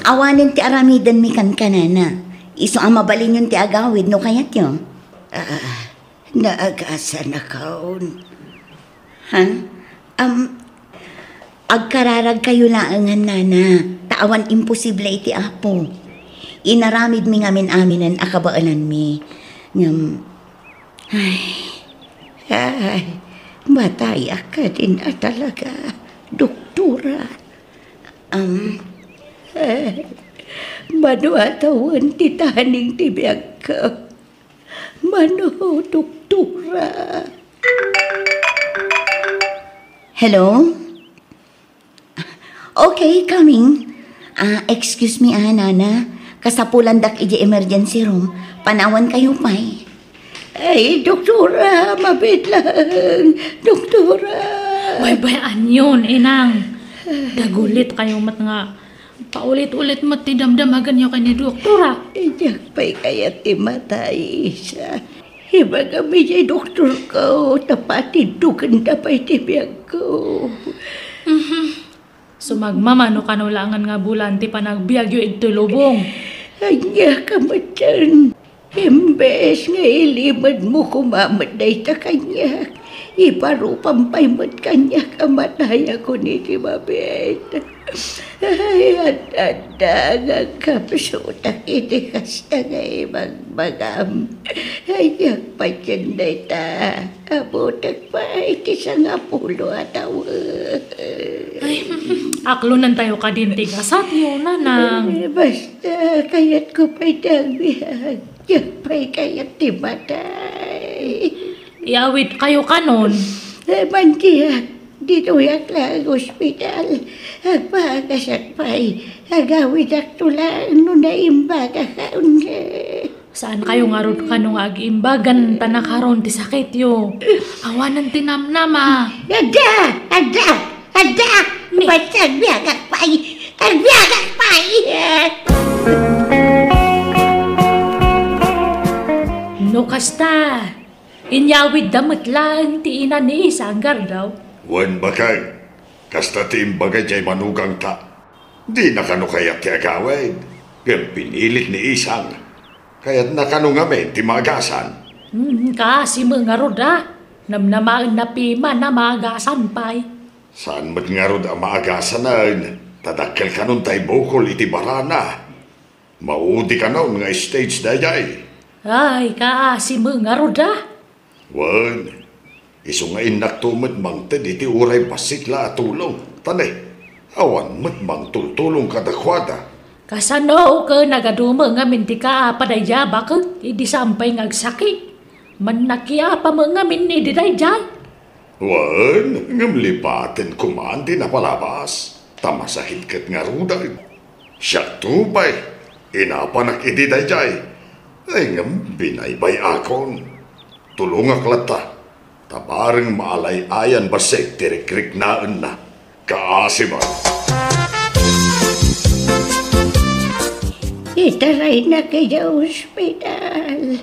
Awanin ti aramidan mi kan kanana. Iso ang mabalin yung ti agawid no kayat yun. Naagasa na kaon. Agkararag kayo laangan nana. Taawan imposible iti apo. Inaramid mi ngamin aminan akabaalan mi. Mataya ka din talaga, doktora. Mano atawan titaning tibiyag ka. Mano, doktora. Hello? Okay, coming. Excuse me, Nana. Kasapulan dak iji emergency room. Panawan kayo, pay. Ay, doktora, mabit lang. Doktora. Baybayan yun, inang. Dagulit kayo mat nga. Paulit-ulit mat ti damdamagan nyo kay ni doktora. Iyak pa'y kaya ti matay isa. Iba kami siya doktor ko. Tapatid dukan na pa'y tibiyag ko. Sumagmamano kanulangan nga bulan ti panagbiag yu igtulubong. Anya ka matyan. Imbes nga ilimad mo kumamatay sa kanya. Iparupampay mo't kanya kamataya ko ni si Mabit. Ay, at kapsutak itikas na nga magmagam. Ay, pagyanday ta. Abutak pa iti sa nga pulo at Ay, aklunan tayo ka din tigasat yun, nanang. Basta kayat ko pa'y dagbihan. Yan pa'y kayat timatay. Iawit kayo kanon. Mantiyak. Dito yak lang ospital. Agpagasat pa'y agawid ak tulang no naimbaga kaon. Saan kayo nga ron kanong ag-imbagan tanakaron ti sakit yo? Awanan tinamnama. Ada! Ba't agbiagak pa'y? Agbiagak pa'y! No kasta. inyawid damit lang ti ina ni isang gardaw. Wan bakay, kasta ti imbagay jay manugang ta. Di nakano kaya ti agawid. Kaya pinilit ni isang. Kaya't nakano ngamin ti magasan. Kasi mga roda, namnamaan na pima na magasan pa'y. Saan mat nga rod ang maagasan na tadakkel ka nun tay bukol iti barana. Maudi ka nun nga stage dayay. Ay, kasi mga roda. Wan, iso nga inaktumad mangtad iti uray pasikla at tulong. Tanay, awan mat mang tultulong kadakwada. Kasano ka nagaduma nga minti ka padaya bakit idi sampay ngagsaki. Man nakiapa mga min idi dayjay. Wan, ngamlipatin kumandi na palabas. Tamasahit kat nga ruday. Siya tupay, inapanak idi dayjay. Ay ngam binaybay akon. Tulungak lata. Tabarang maalay-ayan basik tirik-rik naan na. Kaasiman. Itaray na kayo ospital.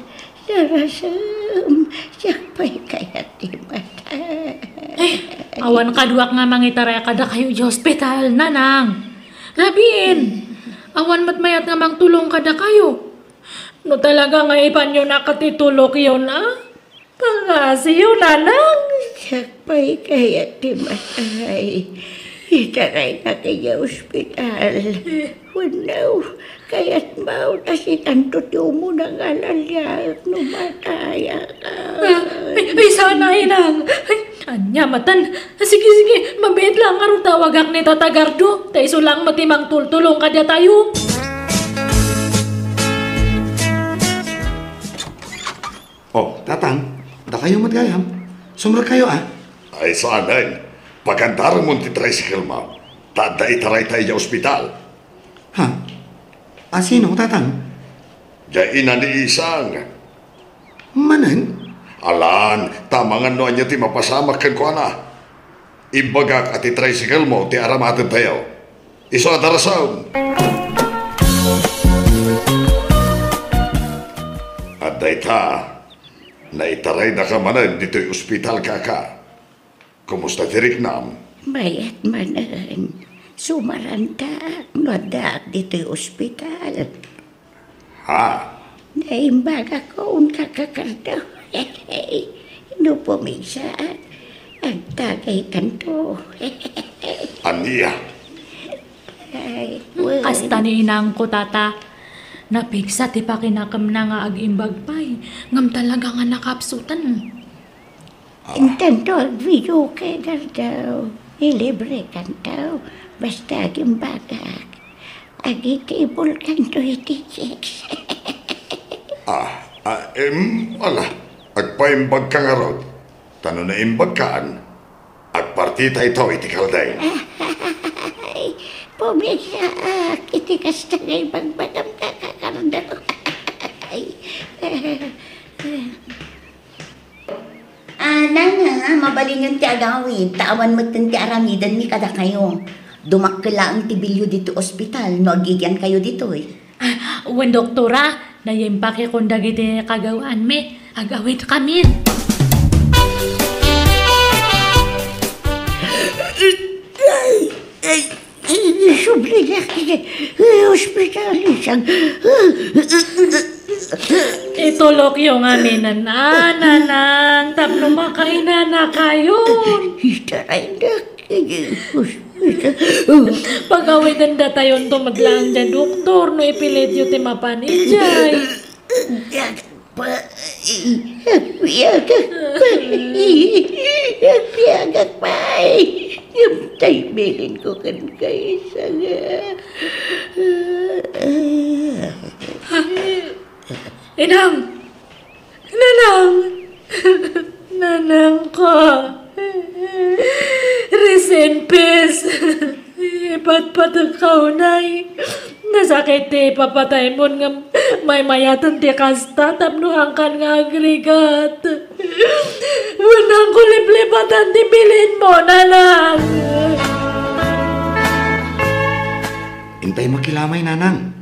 Narasam, sakpay kaya ti mata. Awan kaduak nga mangitaray kada kayo di hospital, nanang. Labiin, awan matmayat nga mangtulong kada kayo. No talaga nga ipan yun nakatitulok yun, Pangasi yun, nanang. Sakpay kaya ti matay. Itaray na kayo ospital. Wanaw, kaya't mau na si tanto tiyo mo nang alalayak no mataya ka. Ay, sana inang. Anya matan. Sige, mabait lang nga rin tawagak ni Tata Gardo. Taiso lang matimang tultulong kadya tayo. Oh, tatang, da kayo matgayam. Sumra kayo Ay sanay, pagkantarang mo ti tricycle mo, tada itaray tayo sa ospital. Ha? Sino, tatang? Diyan na ni isang. Manan? Alan, tamangan no anya ti mapasamak kan ko na. Ibagak at ti tricycle mo ti aramatan tayo. Iso atarasaw. At dayta, naitaray na ka manan dito'y ospital ka. Kumusta ti Riknam? Mayat manan. Sumarantak. Nodak dito'y ospital. Ha? Naimbaga ko un kakakardaw. No pumigsaan. Ang tagay kanto. Aniya? Ay, Kasta ni inang ko, Tata. Napigsa ti pakinakam na nga ag-imbag pa'y. Ngam talaga nga nakapsutan. Intento agviyo kay gardaw. Ilibre kantaw. Basta agimbagak. Agitibol kanto iti checks. Ala. Agpaimbag ka nga rod. Tano na imbag kaan. Agpartita ito iti kalday. Ay, pumisak. Iti kasta ngay magmadam ka kakardaw. Nanga, mabalin yung ti agawid. Tawan mo ti aramidan ni kada kayo. Dumakla ang tibilyo dito ospital. No, agigyan kayo dito Wen doktora, nayimpake kung dagiti kagawaan me. Agawid kami. Subli na ospital isang. Itulok yung amin na nanang. Tapno makaina na kayo. Itaray na Pagawidan da tayon tumadlang da doktor. No ipilit yung timapanijay. Agpiagak pa yung taybilin ko kan kayo sa Inang! Nanang ko! Rest in peace! Ipatpatakaw na'y nasakit papatay mo nga may mayatan ti kasta tapno angkan nga agregat. Wanang kuliplipatan ti bilin mo, nanang! Intay makilamay, nanang.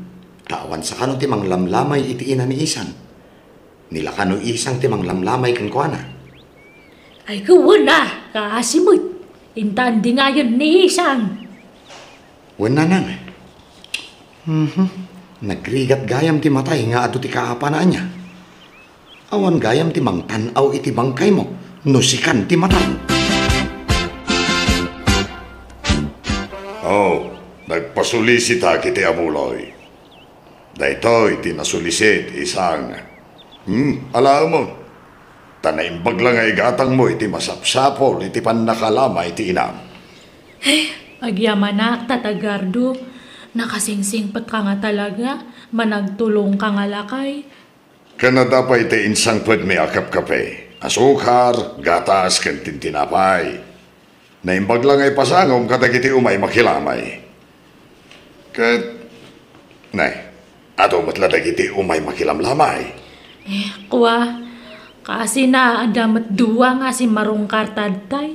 Tawan sa kanong timang lamlamay iti ina ni isan. Nila kano isang timang lamlamay kan ko na. Ay kawan na, kaasimot. Intandi nga yun ni isang. Wala nang. Nagrigat gayam ti matay nga ato ti kaapanaan niya. Awan gayam ti mang tanaw iti bangkay mo, nusikan ti matay. Oh, nagpasulisita kiti amuloy. Daytoy tinasulisit isang. Alam mo, tanaimbag lang ay gatang mo iti masapsapol iti pannakalama iti inam. Agyamanak, tatagardo. Nakasingsing ka nga talaga. Managtulong ka nga lakay. Kanada pa iti insang pwed may akap kape. Asukar, gatas, kantin tinapay. Naimbag lang ay pasangom katagiti umay makilamay. Kat, nay, ato matladag iti umay makilamlamay. Kuwa, kasi na adamat duwa nga si marong kartadtay.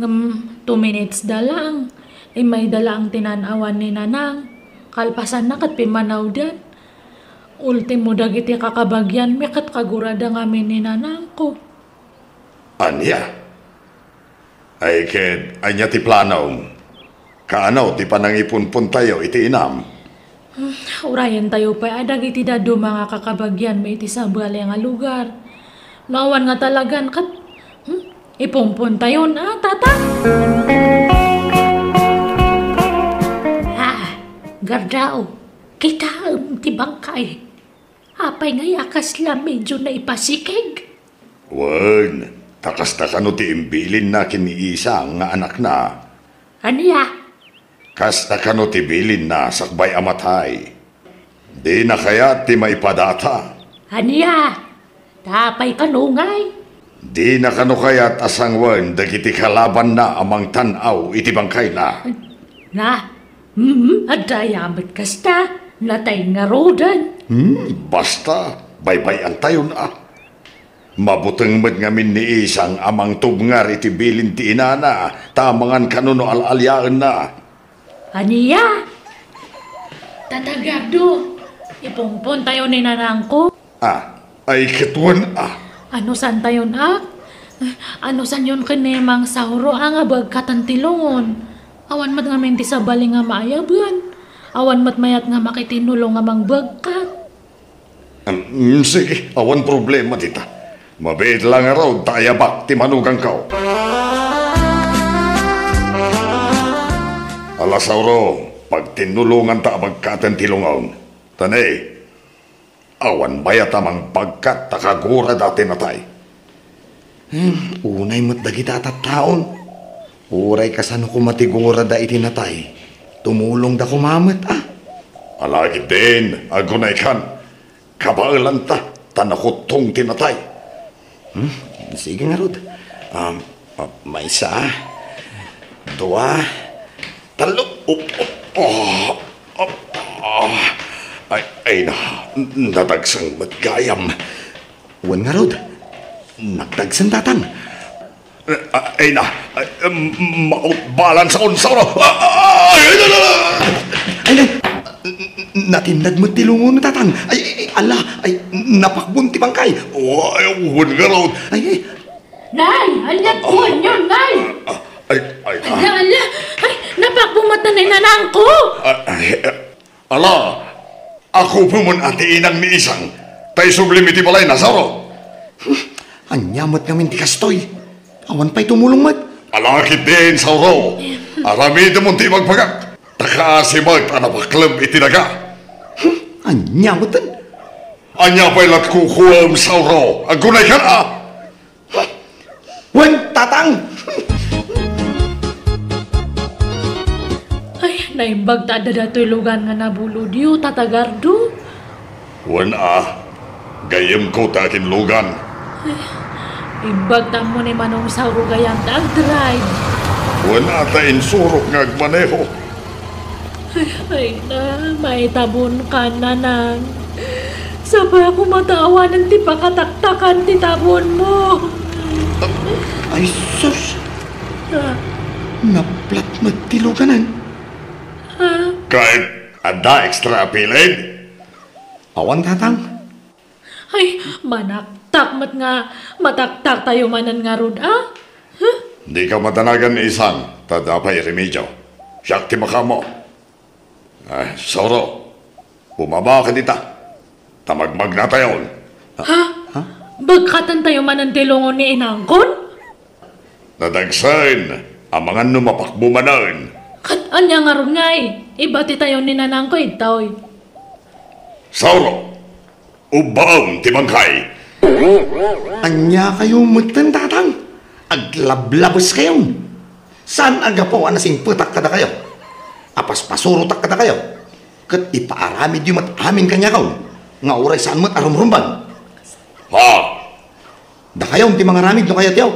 2 minutes da lang. May dala ang tinanawan ni nanang. Kalpasan na kat pimanaw dan. Ultimo dagiti kakabagyan may kat kagurada ngamin ni nanang ko. Anya? Ay ked, anya ti planaw. Kaanaw ti panangipun tayo iti inam. Urayan tayo pa dagiti dado mga kakabagyan may iti sabali nga lugar. Nawan nga talagan kat ipumpun tayo na tata. Gardao, kita ti bangkay. Apay nga yakas lang medyo na ipasikig. Wan, takas na kano ti imbilin na kiniisa nga anak na. Aniya? Kas na kano ti bilin na sakbay amatay. Di na kaya ti maipadata. Aniya? Tapay kanungay. Di na kano kaya't asangwan dagiti kalaban na amang tanaw iti bangkay na. Na? Adayamat kasta, natay nga rodan. Basta, baybayan tayo na. Mabutang ngamin ni isang amang tubngar iti bilin ti inana, tamangan kanuno alalyaan na. Aniya? Tatagado, ipumpun tayo ni nanang ko. Ay kituan Ano san tayo na? Ano san yun kinemang sauro ang abag katantilongon? Awan mat nga menti sa bali nga maayaban. Awan mat mayat nga makitinulong nga mangbagkat. Sige, awan problema dita. Mabait lang araw, tayabak ti manugang kao. Alasauro, pag tinulungan ta abagkatan tilungaw. Tanay, awan bayat amang pagkat takagura dati natay. Unay mo't dagita taon. Uray kasano kumatigura da itinatay. Tumulong da kumamit Alagi din, agunay kan. Kabaalan ta, tanakotong tinatay. Sige nga, Rod. May isa, 2, 3. Ay na, nadagsang matgayam. Wan nga, Rod. Nagdagsan tatang. Ay na, mautbalan sa unsauro. Natindag mo tilungon na tatang. Napakbunti bangkay. Huwag nga raw. Nay, alat ko yun, Nay. Ala, napakbumata na nanang ko. Ala, ako pumun ati inang ni isang. Tay sublimiti balay nasaro. Anyamot ngamin ti kastoy. Awan pa'y tumulong mat. Alakit din, Sauro. Aramid mo ti magpagak. Takasimag panapaklab itinaga. Anyamotan. Anya pa'y lat kukuam, Sauro. Agunay ka na. Wan, tatang. Ay, naimbag ta dato'y lugan nga nabulod yu, tatagardo. Wan gayem ko takin lugan. Imbag ta mo ni manong sauro gayang tag-drive. Wala ta insurok nga agmaneho. Ay na, may tabon ka na nang. Sabay ako matawa ng ti pakataktakan ti tabon mo. Ay, sus. Naplat magtiluganan. Kahit ada extra apilid. Awan tatang. Ay, manaktak mat nga, mataktak tayo manan nga rod, ah? Huh? Di ka matanagan ni isang, tadapay remedyo. Siyak ti makamo. Ay, Soro, bumaba ka dita. Tamagmag na tayo. Ha? Bagkatan tayo manan tilungon ni Inangkon? Nadagsain, ang mga numapakbumanan. Kat anya nga ron nga ibati tayo ni Nanangko itaw. Soro, ubaong timangkay. Anya kayo magtandatang. Aglablabos kayo. Saan ang gapawa na singputak kada kayo? Apas pasurutak kada kayo. Kat ipaaramid yung amin kanya kaw. Nga oray saan mo't arumrumban. Ha? Da kayo ti mga ramid no kayo tiyaw.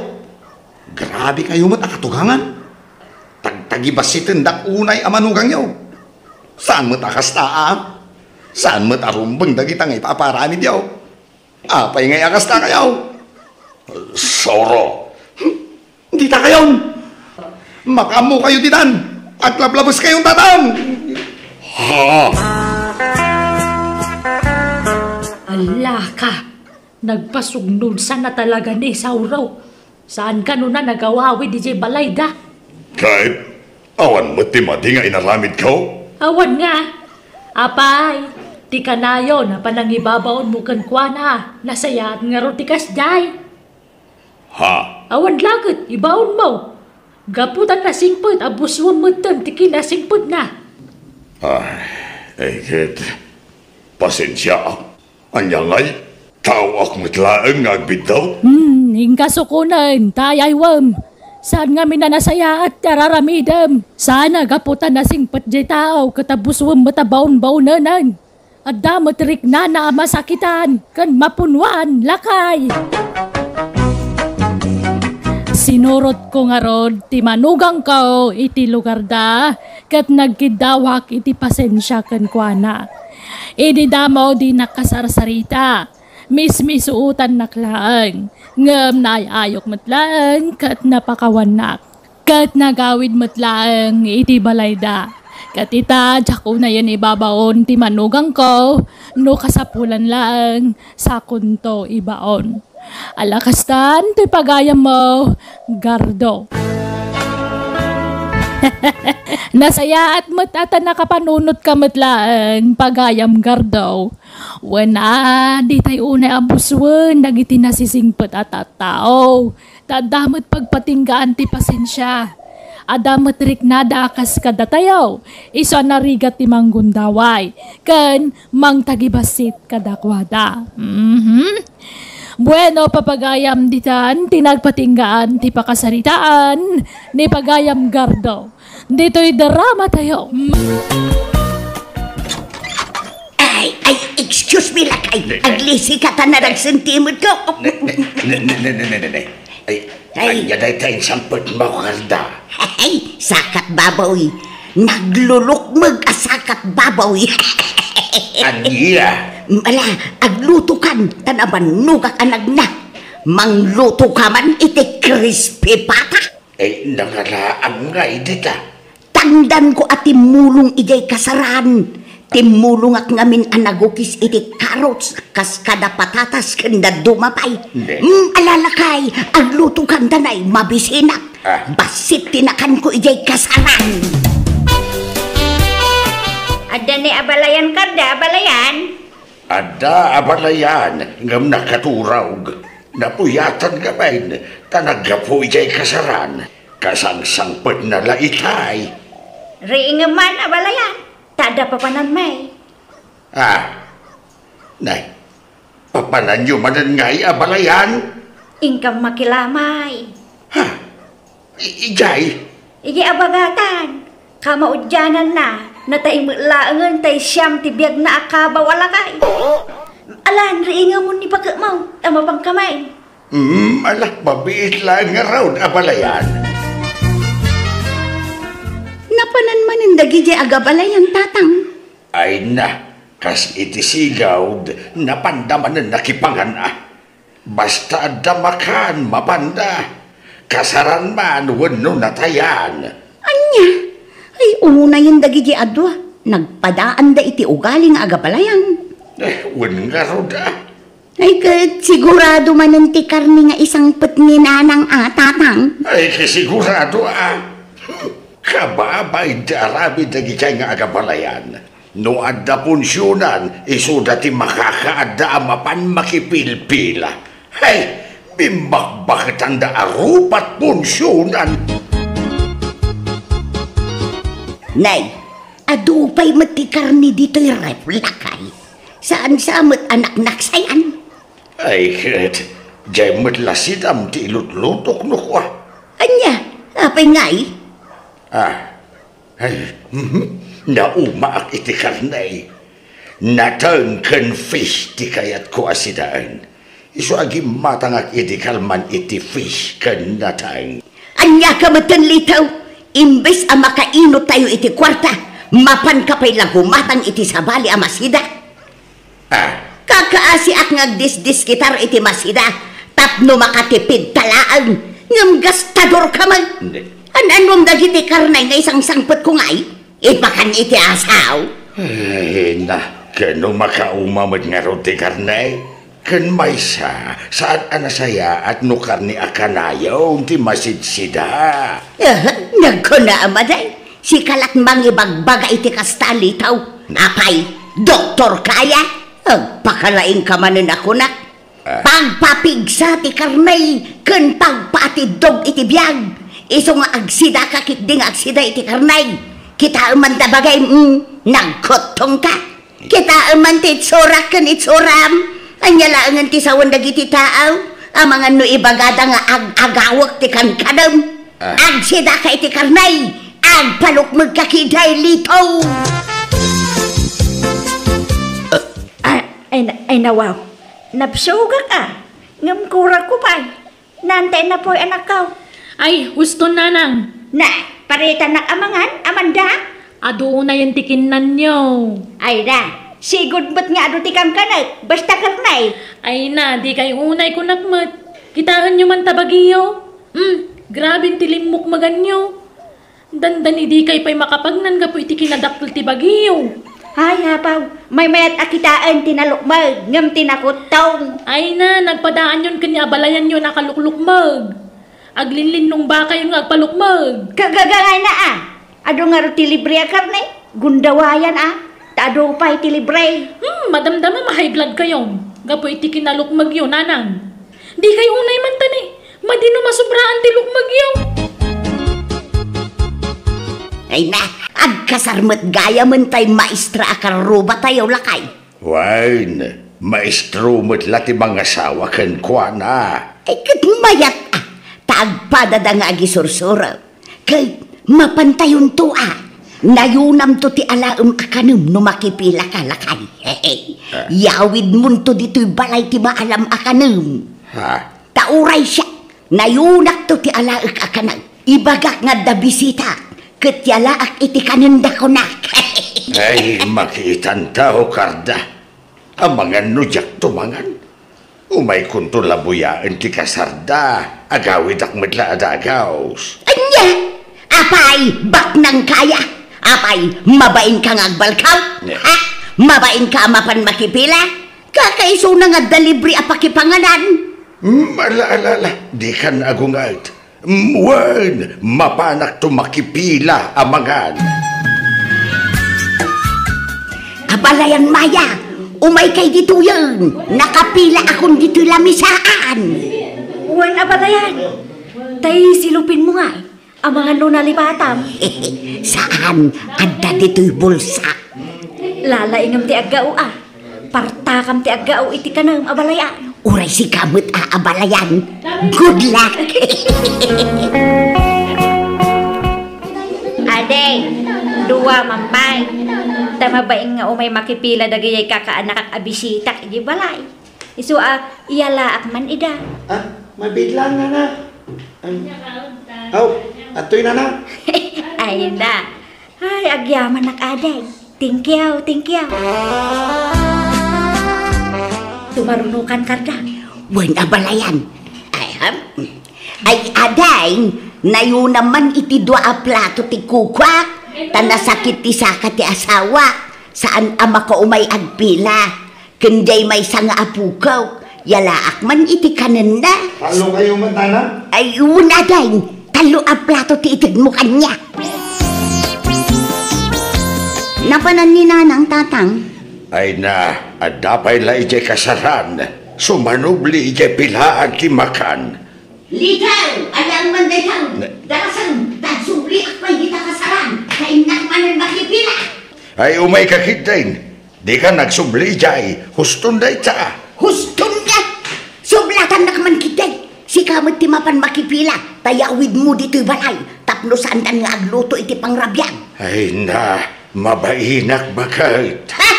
Grabe kayo mo't akatugangan. Tagtagibas si tindak unay amanugang yaw. Saan mo't akastaa? Saan mo't arumbang dagitang ipaparamid yaw? Apay ngay akasta kayaw. Soro, Hindi ta kayon. Makamu kayo dinan. At lablabos kayong tatang. ha? Ala ka, nagpasugnod sana talaga ni Sauraw. Saan ka nun na nagawawi di jay balayda? Kahit awan mo timadi nga inaramid ko? Awan nga. Apay, ti kanayo na panangibabaon mo kan kuana. Nasayat nga ro tikas jay. Ha? Awan lagot, ibaon mo. Gaputan na singput, abuswon mo tam, tiki na singput na. Ay, kit. Pasensya. Anya ngay, tao ak matlaang nga agbitaw. Hingkasukunan, tayaywam. Saan nga minanasaya at tararamidam? Sana gaputan na singput jay tao, katabuswam matabaon-baonanan. At damot rik na masakitan, kan mapunwan, lakay. Sinurot ko nga rod, ti manugang ko, iti lugar da, kat nagkidawak iti pasensya kan kuana. Idi damaw di nakasarsarita, mismisuutan naklaang, ngam na ayok matlaang, kat napakawanak, kat nagawid matlaang iti balayda. Kat ita, dako na yan ibabaon, ti manugang ko, no kasapulan lang, sa kunto ibaon. Alakastan, to'y pagayam mo, Gardo. Nasaya at matata nakapanunot ka matlaan, pagayam Gardo. Wana, di tayo unay abuswan, nagiti nasisingpot at tao. Tadamot pagpatinggaan ti pasensya. Adamot rik nada akas kada tayo. Iso narigat ti manggundaway. Kan, mang tagibasit kadakwada. Bueno, papagayam ditan, tinagpatinggaan, ti pakasaritaan, ni pagayam Gardo. Dito'y drama tayo. Ay, excuse me lakay. Aglisi ka ta na nagsentimod ko. Ay, yaday tayong sampot mo, Garda. Ay, sakat babaw. Naglulukmag asakat babaw. Aniya. Mala, agluto kan, tanaban nugak anag na. Mangluto ka man, iti crispy pata. Nangalaang nga idita. Tangdan ko at timulong ijay kasaran. Timulong ak ngamin anagukis iti carrots, kas kada patatas kanda dumapay. Alalakay, agluto kan danay, mabisinak. Basit tinakan ko ijay kasaran. Ada ni abalayan kada, abalayan. Ada abalayan, ngam nakaturog. Napuyatan gabain, tanagapoy jay kasaran. Kasangsangpot na laitay. Riingaman abalayan, tada papanan may. Nay, papanan nyo manan ngay abalayan? Ingkam makilamay. Ijay? Igi abagatan, kamaudyanan na. Nataimulaangan tay siyam tibiyag na akaba wala kay. Alan, riinga mo ni pagkamaw, tama pang kamay. Alah, mabiit lang nga raw, abalayan. Napanan man ang dagi jay agabalayan tatang. Ay na, kas itisigaw, napandaman na nakipangan Basta damakan, mapanda. Kasaran man, wano natayan. Anya? Ay, una yung dagigi adwa. Nagpadaan da iti ugaling agabalayan. Wan nga raw da. Ay, sigurado man ang tikar ni nga isang put ni nanang tatang. Ay, kasigurado Kababay di Arabi dagi kay nga agabalayan. No adda punsyonan, isuda ti makakaadda amapan makipilpila. Hey, bimbak-bakit ang da arupat punsyonan. Nay, adupay matikar ni dito'y reflakay. Saan samot anak naksayan? Ay, ket, jay matlasidam ti ilutlutok no kwa. Anya, apay ngay? Naumaak iti karnay. Natangken fish ti kayat ko asidaan. Iso agi matangak iti kalman iti fish kan natang. Anya ka matan litaw, imbes ang makainot tayo iti kwarta, mapan ka pa'y lagumatang iti sabali ang masida. Kakaasi ak ngagdis-dis kitar iti masida, tapno makatipid talaan, ngam gastador ka man. Anong dagiti karnay nga isang sangpot ko ngay, ipakan iti asaw. Ay, kano makaumamad nga ro ti karnay? Kan may saan anasaya at no karni akanayaw ti masidsida. Nagkuna amaday, si kalak mangibagbaga iti kastalitaw, apay, doktor kaya? Pagpakalaing ka manin ako na. Pagpapigsa ti karnay, kan pagpatidog iti biyag. Iso nga agsida ka kitding agsida iti karnay. Kita man tabagay, nagkotong ka. Kita man ti itsurak kan itsuram. Anyala ang ti sawan dagiti taaw. Ang mga no ibagada nga agawak ti kankadam. Agsida ka iti karnay. Agpalukmag ka kiday litaw. Ay nawaw, napsuga ka. Ngamkura ko pa. Nantay na po'y anak ka. Ay, gusto nanang. Na, paritan na amangan, amanda? Ado na yung tikinan nyo. Ay na, sigod ba't nga ado tikang kanak, basta karnay. Ay na, di kayo unay ko nakmat. Kitaan nyo man tabagiyo. Grabe tilimok maganyo. Dandan idi kay pa'y makapagnan ka po iti kinadaktil ti bagiyo. Ay hapaw, may mayat akitaan tinalukmag, ngam tinakutong. Ay na, nagpadaan yun kanya abalayan yun nakaluklukmag. Aglinlin nung baka yung agpalukmag. Kagagangay na Ado nga ro tilibre karne, gundawayan Tado pa itilibre. Madamdama ma-high blood kayo. Gapo iti kinalukmag yun, nanang. Di kayo unay man tani. Madino masubraan ti lukmag yun. Ay na, agkasarmat gaya man tayo maestra akaruba tayo lakay. Wine, maestro mo't lati mga asawa kan kwa na. Ay katmayat taagpada da nga agisursura. Kay mapantayon to nayunam to ti alaam akanum no makipila ka lakay. Yawid mun to dito'y balay ti maalam akanum. Tauray siya, nayunak to ti alaak akanam. Ibagak nga da bisita. Katyalaak iti kanunda ko na. Ay, makitan tao, Karda. Ang mga nujak tumangan. Umay kunto labuyaan ti kasarda. Agawid ak madla adagaws. Anya! Apay, bak nang kaya. Apay, mabain ka nga agbalkaw. Ha? Mabain ka mapan makipila. Kakaiso na nga dalibre apakipanganan. Ala, di kan agungad. Wan, mapanak to makipila amangan. Abalayan maya, umay kay dito yun. Nakapila akong dito lamisaan. Wan abalayan. Tay silupin mo nga. Amangan no nalipatam. Saan? Adda dito'y bulsa. Lalaingam ti agao Partakam ti agao iti kanang abalayan. Uray si kamot abalayan. Good luck! Adeng, dua mampay. Tamabaing nga umay makipila dagayay kakaanak at abisita iti balay. Isu iyala at man ida. Mabiglang na. Atoy na. Ay na. Ay, agyaman nak adeng. Thank you. Tumarunukan karda. Wan abalayan. Ay adeng, nayo naman iti dua plato ti kukwak. Tanasakit ti saka ti asawa. Saan ama ko umay agpila. Kunday may sanga apukaw. Yalaak man iti kanan na. Talo kayo man, Nana? Ay, una dahin. Talo ang plato ti itig mo kanya. Napanan ni Nanang tatang. Ay na, adapay la ijay kasaran. Sumanubli ijay pilaan ti makan. Litaw! Alam man litaw! Darasan, tagsubli at may kita kasaran. Kainak man ang makipila. Ay umay kakitain. Di ka nagsubli ijay. Huston da ita. Huston nga! Sublatan na kaman kitay. Si kamot ti mapan makipila. Tayawid mo dito'y balay. Tapno saan nga agluto iti pangrabyan. Ay na, mabainak bakit. Ha?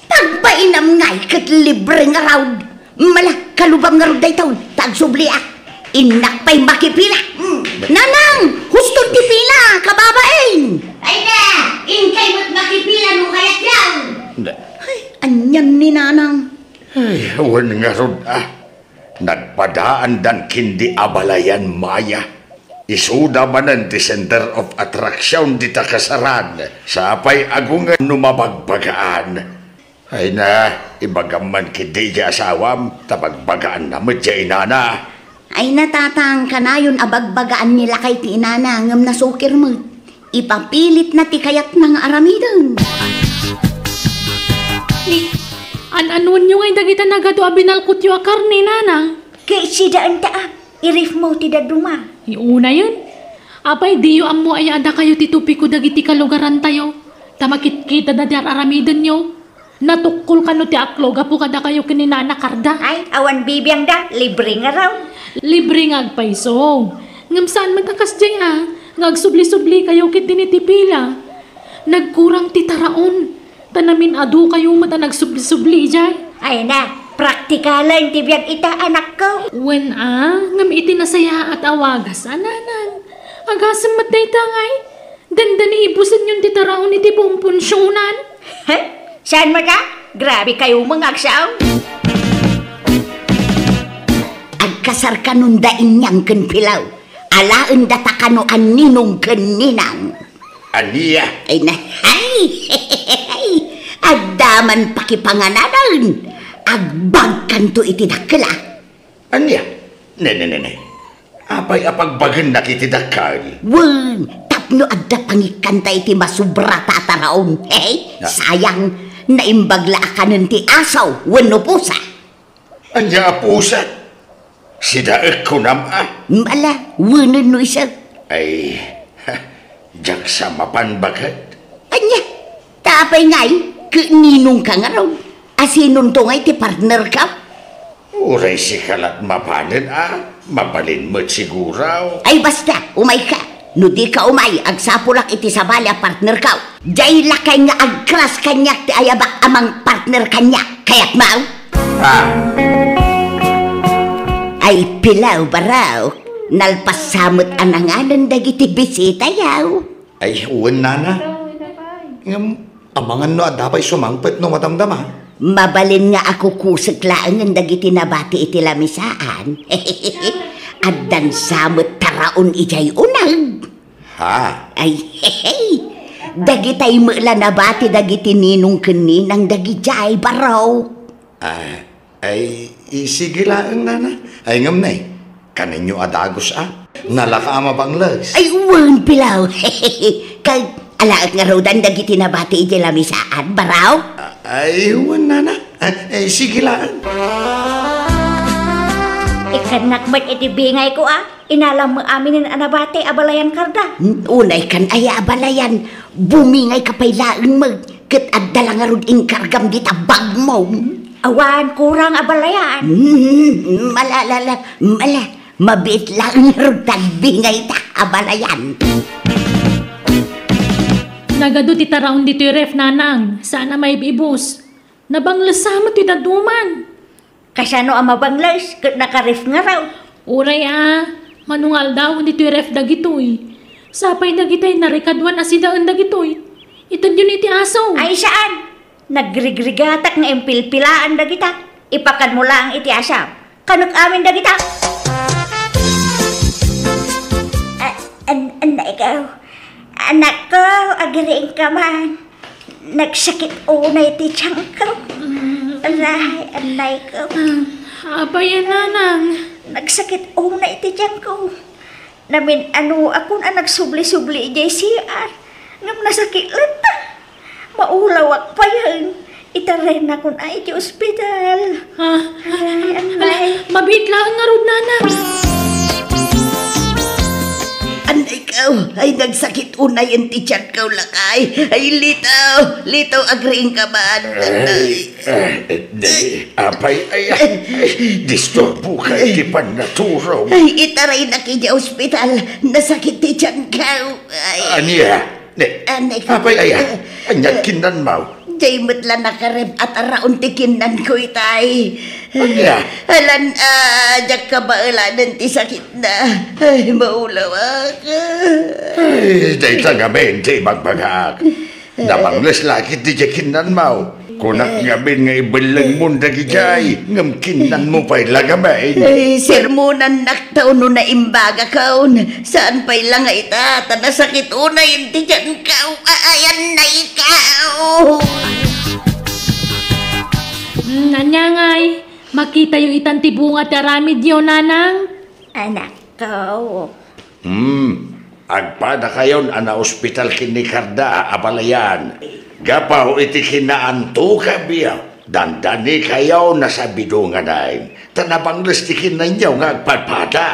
Pagbainam ngay kat libre nga raw. Mala, kalubang nga raw day taon. Tagsubli ak. Inak pa'y makipila. Nanang! Huston ti pila! Kababain! Ay na! Inkay mo't makipila no kayat yan! Ay, anyam ni Nanang. Ay, awan nga rod Nagpadaan dan kindi abalayan maya. Isuda manan ti center of attraction di takasaran. Sapay agungan numabagbagaan. Ay na, ibagaman kindi di asawam, tabagbagaan na medya inana. Ay natatang kanayon abagbagaan nila kay ti inana ngam nasukir mo. Ipapilit na ti kayat ng aramidan. An-anuan nyo ngay dagita nagado abinalkot yu akar ni Nanang. Kay sidaan taa, irif mo ti daduma. Iuna yun. Apay diyo ammo ay ada kayo titupi ko dagiti kalugaran tayo. Tamakit kita da diar aramidan nyo. Natukol ka no ti aklo gapu kada kayo kininana karda. Ay, awan bibiyang da, libre nga raw. Libre nga agpaisong. Ngam saan matakas dyan Ngagsubli-subli kayo kit dinitipila. Nagkurang ti taraon. Tanamin adu kayo mata nagsubli-subli dyan. Ay na, praktikalan ti biyag ita anak ko. When ngam iti nasaya at awagas ananan. Agasam mat day tangay. Dandani ibusan yung ti taraon iti pumpunsyonan. He? Saan mo ka? Grabe kayo mga aksaw. Agkasar kanundain niyang kenpilaw. Alaan data kano aninong keninang. Aniya. Ay na, ay, agdaman pakipangananan. Agbagkan to itidakala. Aniya. Ne. Apay apagbagan na kitidakal. Wen, tapno adda pangikanta iti masubra tataraon. Hey, sayang, naimbagla akanan ti asaw, wano pusa. Anya pusa? Sida ko nama. Mala, wanan no isa. Ay, jak sama pan bagat. Anya, tapay ngay, ninong ka nga raw. Asinon to ngay ti partner ka? Uray si kalat mapanan mabalin mo't siguraw. Ay basta, umay ka. No di ka umay, agsapulak iti sabala partner ka. Dahil lakay nga agkras kanyak ti ayabak amang partner kanyak. Kaya't mau? Ay pilaw baraw. Nalpasamot ananganan dagiti bisita yaw. Ay, uwan, Nana. Amangan no adapay sumangpet no matamdama. Mabalin nga ako kusaklaan ng dagiti nabati iti lamisaan. Addan samot taraon ijay unag. Ha? Ay, dagitay mula nabati dagiti ninong keninang dagijay baraw. Ay, sige lang, Nana. Ay, ngam na kaninyo adagos nalakaama bang lags? Ay, uwan pilaw. Kag alaak nga raw dan dagiti nabati iti lamisaan baraw. Ay, uwan, Nana. Ay, sige lang. Ikanak ba't iti bingay ko Inalam mo amin ang anabate abalayan karda. Unay kan ay abalayan. Bumingay kapaylaan mo. Kat adda lang arud inkargam di tabag mo. Awan, kurang abalayan. Mala. Mabit lang arud tagbingay ta abalayan. Nagado ti taraon dito yung ref Nanang. Sana may ibus. Nabanglasama ti daduman. Kasano ang mabanglas? Kat nakaref nga raw. Uray manungal daw dito yung ref dagitoy. Sapay dagitay narikadwan asidaan dagitoy. Itan yun iti aso. Ay saan? Nagrigrigatak nga impilpilaan dagita. Ipakan mo lang iti asaw. Kanok amin dagita. Ikaw. Anak ko, agariin ka man. Nagsakit unay ti tiyang ko. Anay ko. Abayan nanang. Nagsakit una iti tiyan ko. Namin akon nagsubli-subli ijay CR. Ngam nasakit lang ta. Maulawak pa yan. Itaray na kun ay iti ospital. Ay. Mabit lang nga rod nanang. Ikaw ay nagsakit unay ang tiyan ka lakay. Ay litaw agring ka man. Apay, disturbo ka iti panaturo. Ay itaray na kaya ospital. Nasakit tiyan ka. Aniya, apay, anyat kinan mau. Jay matla nakareb at araon tikinan ko itay. Anya? Alan, jak ka ba alanan ti sakit na. Ay, maulaw ka. Ay, day tagamente magbagak. Namangles lakit di kinan mau. Kunak ngabin nga ibalang mo dagigay. Ngam kinan mo pa'y lagamain. Ay, sermonan naktaon no na imbaga kaon. Saan pa'y lang ita? Tanasakit unay hindi dyan ka. Ayan na ikaw. Nanyangay, makita yung itanti bunga taramid yun, nanang. Anak ko. Agpada kayon ana ospital kinikarda abalayan. Gapaw iti kinaanto ka biya. Dandani kayo na sa bidungan ay. Tanabangles ti kinanyaw nga agpadpada.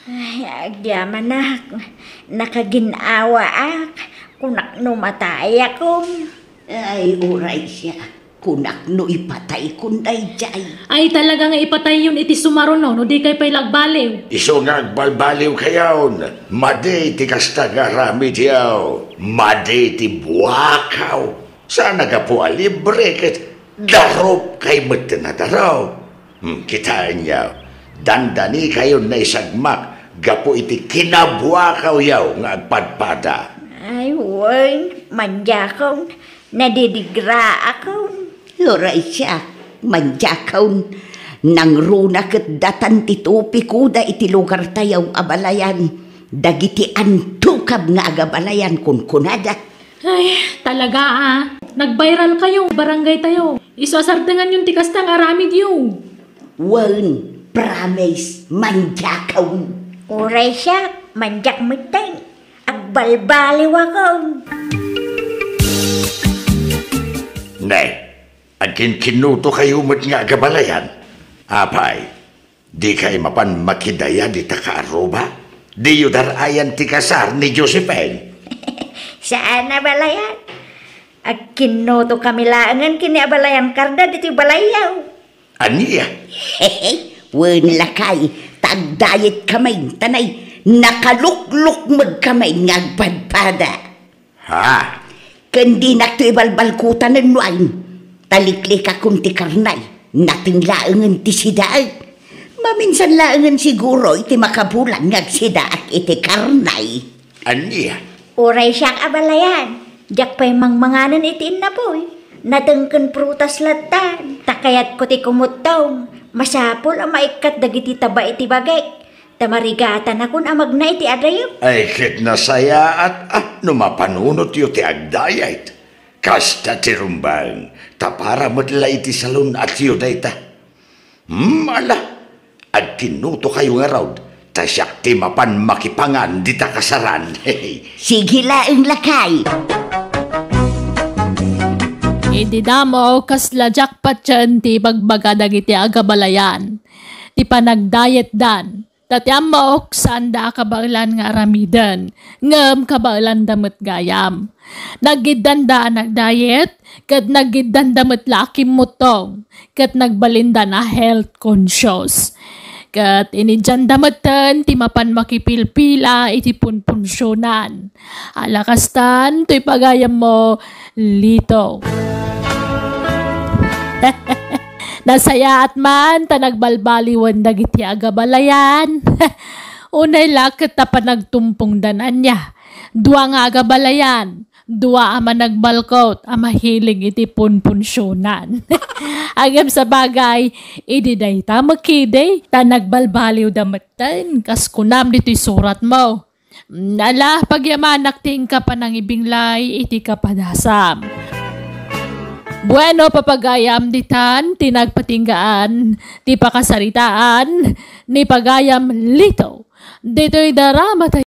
Ay, agyaman nak. Nakaginawa ak. Kunak numatay ako. Ay, uray siya. Kunak no ipatay kunday jay. Ay talaga nga ipatay yun iti sumaro no di kay pay lagbaliw. Iso nga agbalbaliw kayon. Madi ti kastagaramid yaw. Madi ti buwakaw. Sana ka po alibre ket darop kay mati na daraw. Kitaan yaw. Dandani kayon na isagmak. Gapo iti kinabuwakaw yaw nga agpadpada. Ay, woy. Manja ko. Nadidigra ako. Uray siya. Manja kaon. Nang runa ket datan ti tupi kuda iti lugar tayaw abalayan. Dagiti antukab nga agabalayan kun kunada. Ay, talaga Nag-viral kayo, barangay tayo. Isasartangan yung tikastang aramid yun. Wan, promise, manja kaon. Uray siya, manjak mitay. Agbalbaliw ako. Nay, agin kinuto kayo mo't nga agabalayan. Apay, di kay mapan makidaya di takaaruba? Di yudarayan ti kasar ni Josephine. Saan na balayan? Agkinuto kami laangan kini abalayan karda dito balayaw. Aniya? Hehe, wan lakay, tagdayet kamay, tanay, nakalukluk magkamay ngagpadpada. Ha? Kandi nakto ibalbalkutan ng nuain, taliklik akong ti karnay, nating laangan ti sidaag. Maminsan laangan siguro iti makabulang ngagsidaak iti karnay. Aniya? Uray siyang abalayan. Jak pa'y mangmanganan itiin na po'y. Natengken prutas latan. Takayat ko ti kumutong. Masapol ang maikat dagiti taba iti bagay. Tamarigatan akong amag na iti adayo. Ay kit nasaya at numapanunot yu ti agdayat. Kasta ti rumbang. Tapara madla iti salon at yu dayta. Ala. At kinuto kayo nga raw. Tasyak ti mapan makipangan di takasaran. Sige laeng lakay. Hindi damo kasla jackpot yan ti bagbaga dagiti agabalayan. Ti panagdayet dan. Tatyam mo saan da kabailan nga aramidan. Ngam kabailan damot gayam. Naggidan da nagdayet. Kat naggidan damot lakim mutong. Kat nagbalinda na health conscious. Kat inidyan damatan, ti mapan makipilpila, iti punpunsyonan. Alakastan, to'y pagayam mo, lito. Nasaya at man, tanagbalbaliwan dagiti agabalayan. Unay lakit na panagtumpong danan niya. Dua nga agabalayan. Dua ama nagbalkot, ama hilig iti punpunsyonan. Agam sa bagay, ididay ta makiday, ta nagbalbaliw damatan, kas kunam dito'y surat mo. Nala, pagyamanak ting ka pa ng ibinglay, iti kapadasam. Bueno, papagayam ditan, tinagpatinggaan, ti pakasaritaan, ni pagayam lito. Dito'y darama tayo.